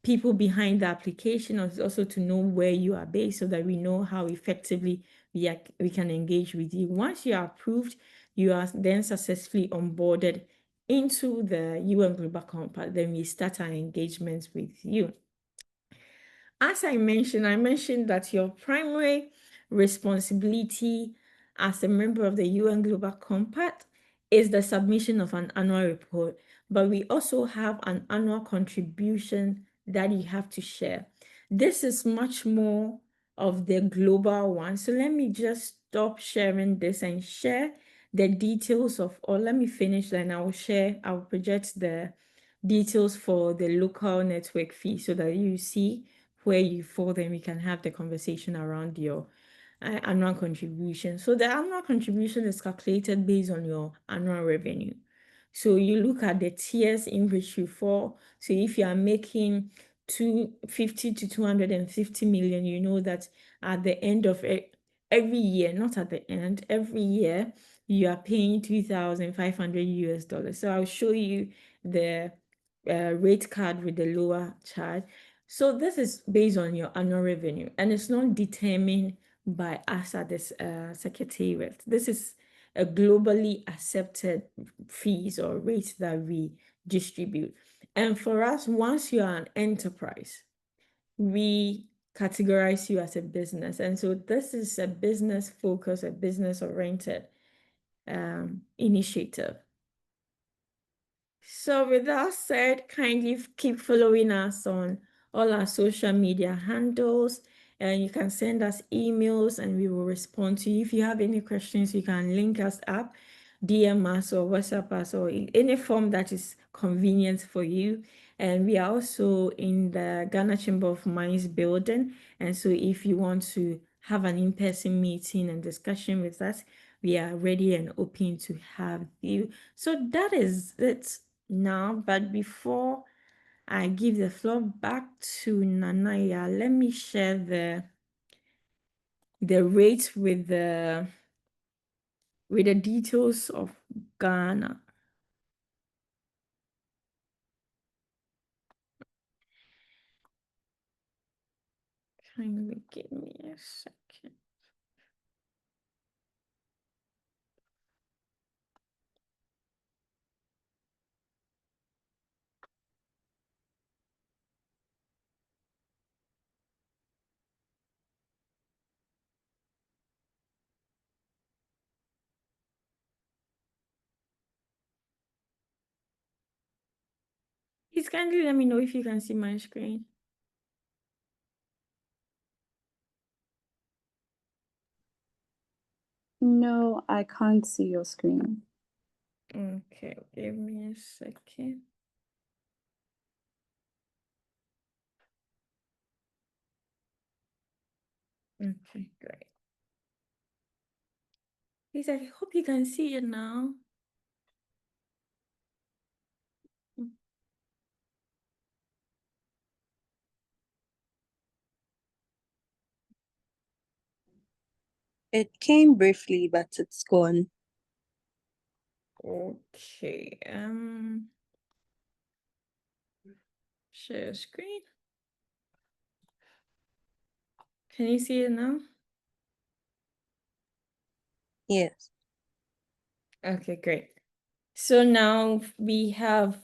people behind the application, and also to know where you are based, so that we know how effectively we can engage with you. Once you are approved, you are then successfully onboarded into the UN Global Compact. Then we start our engagements with you. As I mentioned that your primary responsibility as a member of the UN Global Compact is the submission of an annual report, but we also have an annual contribution that you have to share. This is much more of the global one. So let me just stop sharing this and share the details of, or let me finish, then I'll project the details for the local network fee so that you see where you fall, then we can have the conversation around your annual contribution. So the annual contribution is calculated based on your annual revenue. So you look at the tiers in which you fall. So if you are making 250 to 250 million, you know that at the end of every year, not at the end, every year, you are paying 2,500 US dollars. So I'll show you the rate card with the lower charge. So this is based on your annual revenue, and it's not determined by us at this secretariat. This is a globally accepted fees or rates that we distribute. And for us, once you are an enterprise, we categorize you as a business. And so this is a business focused, a business oriented initiative. So with that said, kindly keep following us on all our social media handles, and you can send us emails and we will respond to you. If you have any questions, you can link us up, DM us or WhatsApp us, or in any form that is convenient for you. And we are also in the Ghana Chamber of Mines building. And so if you want to have an in-person meeting and discussion with us, we are ready and open to have you. So that is it now. But before I give the floor back to Nanaya, let me share the rate with the details of Ghana. Kindly give me a second. Please kindly let me know if you can see my screen. No, I can't see your screen. Okay, give me a second. Okay, great. Please, I hope you can see it now. It came briefly, but it's gone. Okay, share screen. Can you see it now? Yes. Okay, great. So now we have,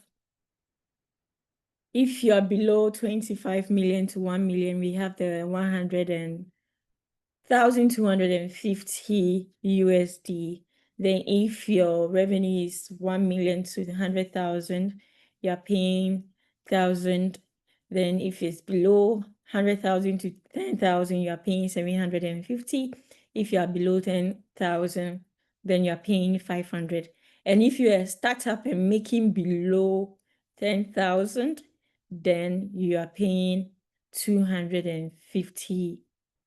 if you are below 25 million to 1 million, we have the 100,250 USD. Then if your revenue is 1 million to 100,000, you're paying 1,000. Then if it's below 100,000 to 10,000, you're paying 750. If you are below 10,000, then you're paying 500. And if you're a startup and making below 10,000, then you are paying 250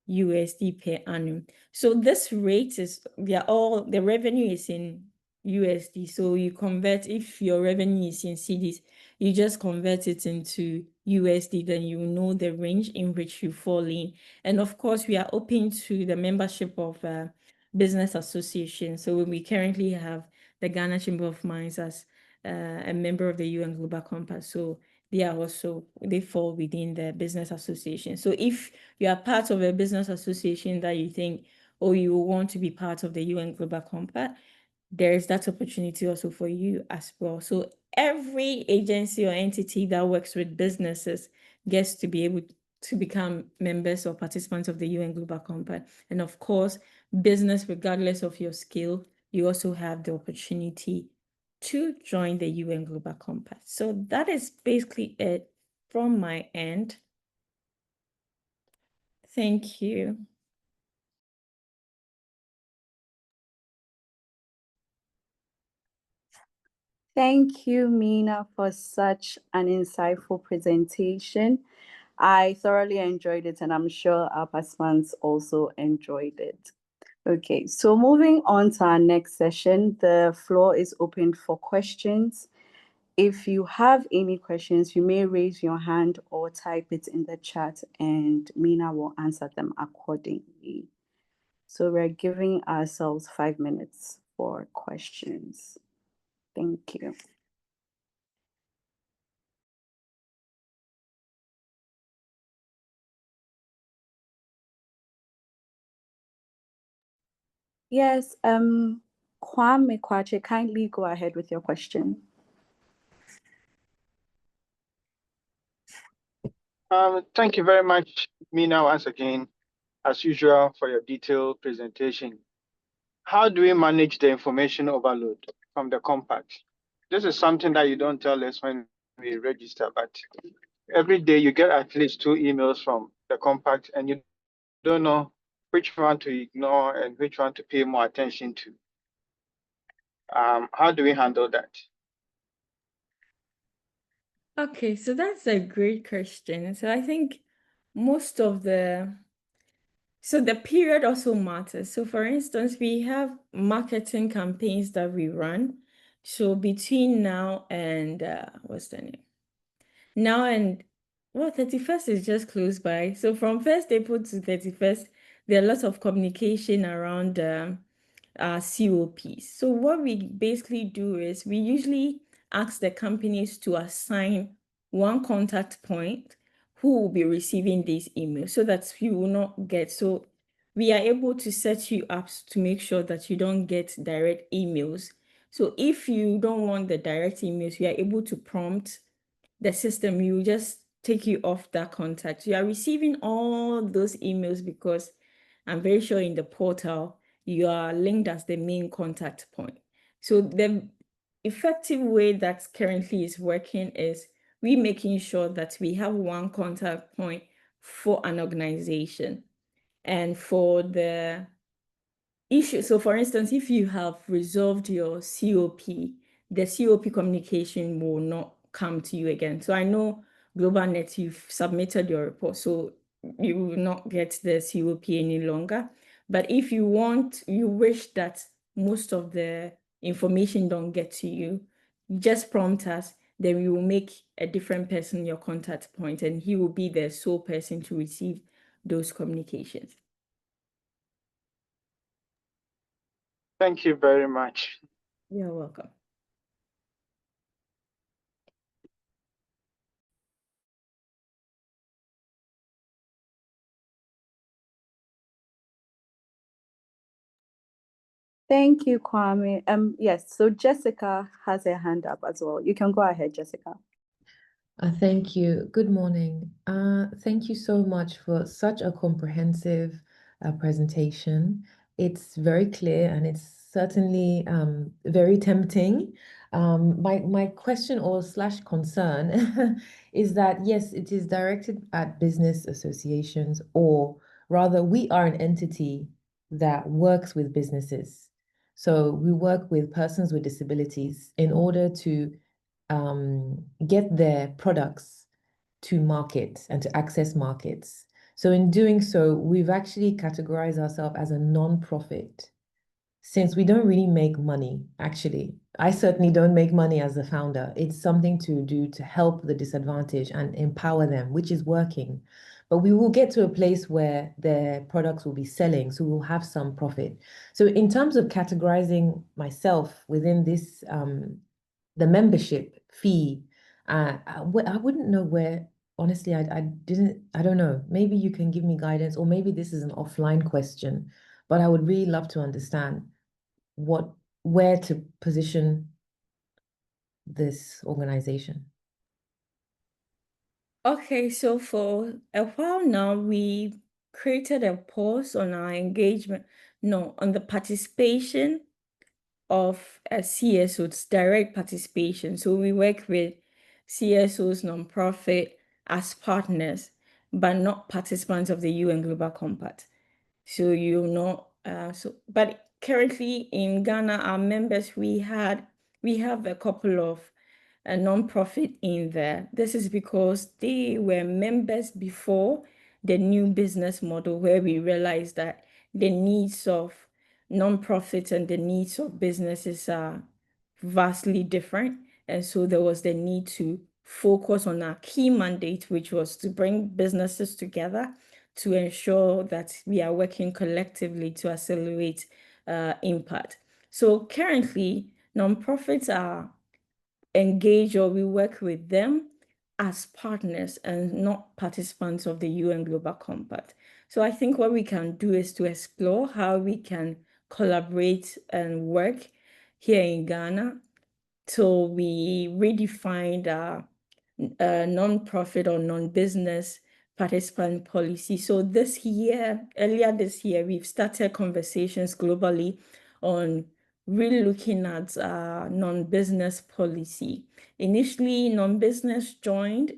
USD per annum. So this rate is, the revenue is in USD. So you convert, if your revenue is in cedis, you just convert it into USD, then you know the range in which you fall in. And of course, we are open to the membership of business associations. So we currently have the Ghana Chamber of Mines as a member of the UN Global Compact. So they fall within the business association. So if you are part of a business association that you think, or you want to be part of the UN Global Compact, there is that opportunity also for you as well. So every agency or entity that works with businesses gets to be able to become members or participants of the UN Global Compact. And of course, business, regardless of your skill, you also have the opportunity to join the UN Global Compact. So that is basically it from my end. Thank you. Thank you, Mina, for such an insightful presentation. I thoroughly enjoyed it, and I'm sure our participants also enjoyed it. Okay, so moving on to our next session, the floor is open for questions. If you have any questions, you may raise your hand or type it in the chat, and Mina will answer them accordingly. So we're giving ourselves 5 minutes for questions. Thank you. Yes, Kwame Kwache, kindly go ahead with your question. Thank you very much, Mina, once again, as usual, for your detailed presentation. How do we manage the information overload from the compact? This is something that you don't tell us when we register, but every day you get at least 2 emails from the compact, and you don't know which one to ignore and which one to pay more attention to. How do we handle that? Okay, so that's a great question. So I think most of the period also matters. So for instance, we have marketing campaigns that we run. So between now and what's the name? Now and 31st is just close by. So from 1st April to 31st, there are lots of communication around COPs. So what we basically do is we usually ask the companies to assign one contact point who will be receiving these emails so that you will not get, so we are able to set you up to make sure that you don't get direct emails. So if you don't want the direct emails, we are able to prompt the system, you just take you off that contact. You are receiving all those emails because I'm very sure in the portal, you are linked as the main contact point. So the effective way that currently is working is we making sure that we have one contact point for an organization. And for the issue, so for instance, if you have resolved your COP, the COP communication will not come to you again. So I know GlobalNet, you've submitted your report, so you will not get the COP any longer. But if you wish that most of the information don't get to you, just prompt us, then we will make a different person your contact point, and he will be the sole person to receive those communications. Thank you very much. You're welcome. Thank you, Kwame. Yes, so Jessica has her hand up as well. You can go ahead, Jessica. Thank you. Good morning. Thank you so much for such a comprehensive presentation. It's very clear and it's certainly very tempting. My question or slash concern is that, yes, it is directed at business associations, or rather, we are an entity that works with businesses. So we work with persons with disabilities in order to get their products to market and to access markets. So in doing so, we've actually categorized ourselves as a non-profit, since we don't really make money, actually. I certainly don't make money as a founder. It's something to do to help the disadvantaged and empower them, which is working. But we will get to a place where their products will be selling, so we'll have some profit. So in terms of categorizing myself within this, the membership fee, I wouldn't know where, honestly, I don't know. Maybe you can give me guidance, or maybe this is an offline question, but I would really love to understand where to position this organization. Okay, so for a while now, we created a pause on our engagement, no, on the participation of CSOs, direct participation. So we work with CSOs, nonprofit as partners, but not participants of the UN Global Compact. So but currently in Ghana, our members, we had we have a couple of non-profit in there. This is because they were members before the new business model, where we realized that the needs of non-profits and the needs of businesses are vastly different. And so there was the need to focus on our key mandate, which was to bring businesses together to ensure that we are working collectively to accelerate impact. So currently, nonprofits are engaged, or we work with them as partners and not participants of the UN Global Compact. So I think what we can do is to explore how we can collaborate and work here in Ghana till we redefined our non-profit or non-business participant policy. So this year, earlier this year, we've started conversations globally on really looking at non-business policy. Initially, non-business joined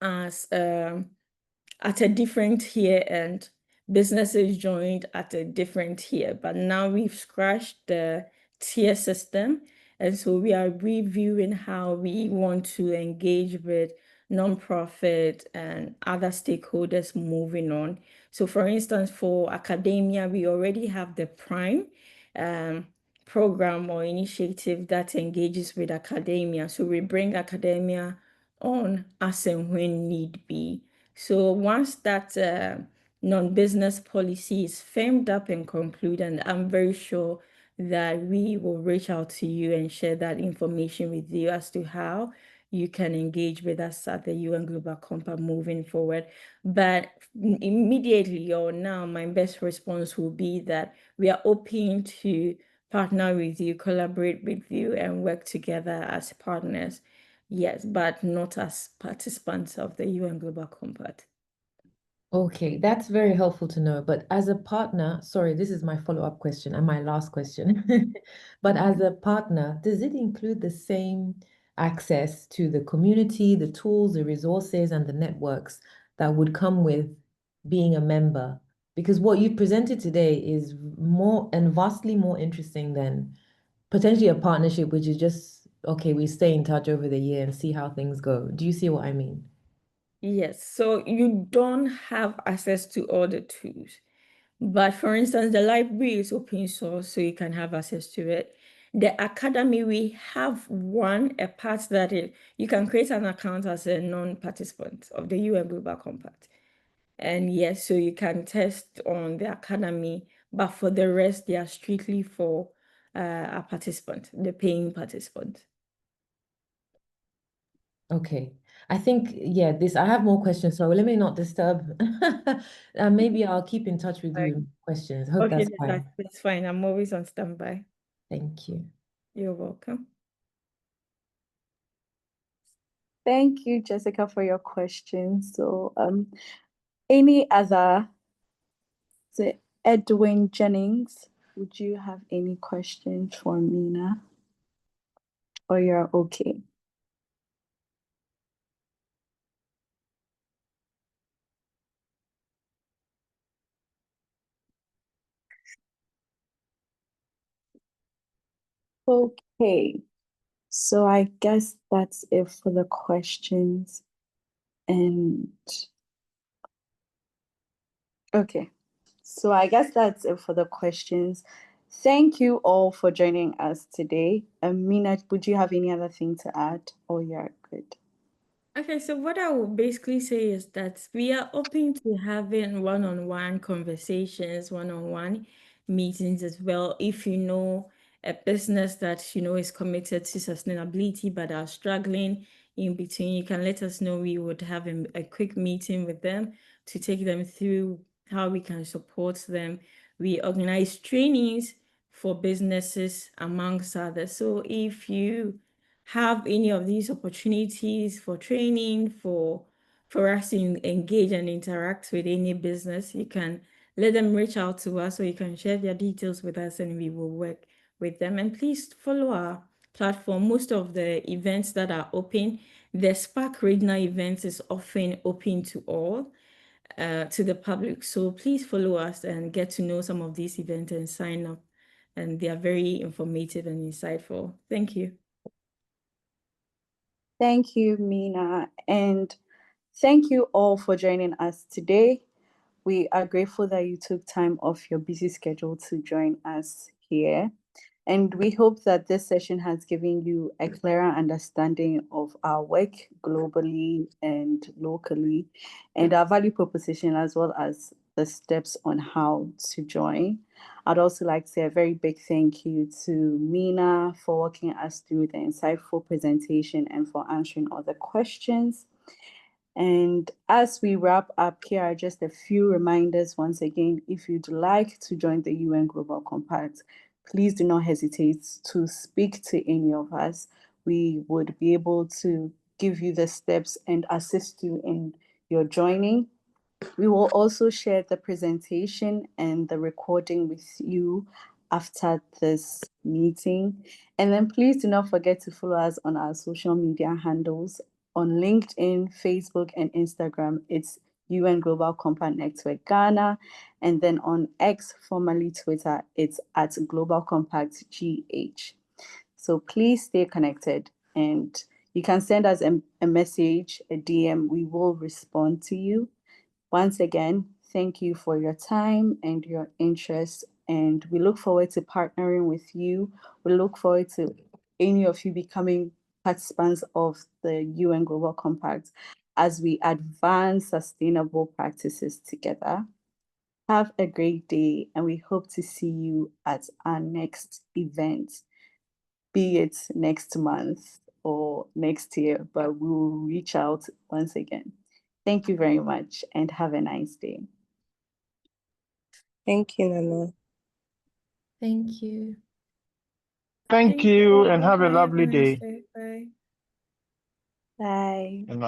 as at a different tier, and businesses joined at a different tier. But now we've scratched the tier system, and so we are reviewing how we want to engage with nonprofit and other stakeholders moving on. So for instance, for academia, we already have the Prime program or initiative that engages with academia. So we bring academia on as and when need be. So once that non-business policy is firmed up and concluded, I'm very sure that we will reach out to you and share that information with you as to how you can engage with us at the UN Global Compact moving forward. But immediately or now, my best response will be that we are open to partner with you, collaborate with you, and work together as partners. Yes, but not as participants of the UN Global Compact. Okay, that's very helpful to know. But as a partner, sorry, this is my follow-up question and my last question. But as a partner, does it include the same access to the community, the tools, the resources, and the networks that would come with being a member? Because what you've presented today is more and vastly more interesting than potentially a partnership, which is just, okay, we stay in touch over the year and see how things go. Do you see what I mean? Yes, so you don't have access to all the tools. But for instance, the library is open source, so you can have access to it. The academy, we have a part that you can create an account as a non-participant of the UN Global Compact. And yes, so you can test on the academy, but for the rest, they are strictly for a participant, the paying participant. Okay. I think, yeah, I have more questions, so let me not disturb. Maybe I'll keep in touch with you with questions. Hope Okay, that's fine. that's fine. I'm always on standby. Thank you. You're welcome. Thank you, Jessica, for your questions. So, any other? So Edwin Jennings, would you have any questions for Mina? Or you're okay? Okay, so I guess that's it for the questions. And okay, so I guess that's it for the questions. Thank you all for joining us today. Mina, would you have any other thing to add, or you're good? Okay, so what I will basically say is that we are open to having one-on-one conversations, one-on-one meetings as well. If you know a business that you know is committed to sustainability but are struggling in between, you can let us know. We would have a quick meeting with them to take them through how we can support them. We organize trainings for businesses, amongst others. So if you have any of these opportunities for training, for us to engage and interact with any business, you can let them reach out to us, or you can share their details with us and we will work with them. And please follow our platform. Most of the events that are open, the Spark Regional events is often open to all, to the public. So please follow us and get to know some of these events and sign up and they are very informative and insightful. Thank you. Thank you, Mina. And thank you all for joining us today. We are grateful that you took time off your busy schedule to join us here. And we hope that this session has given you a clearer understanding of our work globally and locally, and our value proposition, as well as the steps on how to join. I'd also like to say a very big thank you to Mina for walking us through the insightful presentation and for answering all the questions. And as we wrap up, here are just a few reminders once again. If you'd like to join the UN Global Compact, please do not hesitate to speak to any of us. We would be able to give you the steps and assist you in your joining. We will also share the presentation and the recording with you after this meeting. And then please do not forget to follow us on our social media handles. On LinkedIn, Facebook, and Instagram, it's UN Global Compact Network Ghana. And then on X, formerly Twitter, it's at Global Compact GH. So please stay connected, and you can send us a message, a DM. We will respond to you. Once again, thank you for your time and your interest, and we look forward to partnering with you. We look forward to any of you becoming participants of the UN Global Compact as we advance sustainable practices together. Have a great day, and we hope to see you at our next event, be it next month or next year, but we will reach out once again. Thank you very much and have a nice day. Thank you, Nana. Thank you. Thank you and have a Bye. lovely Have a nice day. day. Bye. Bye. And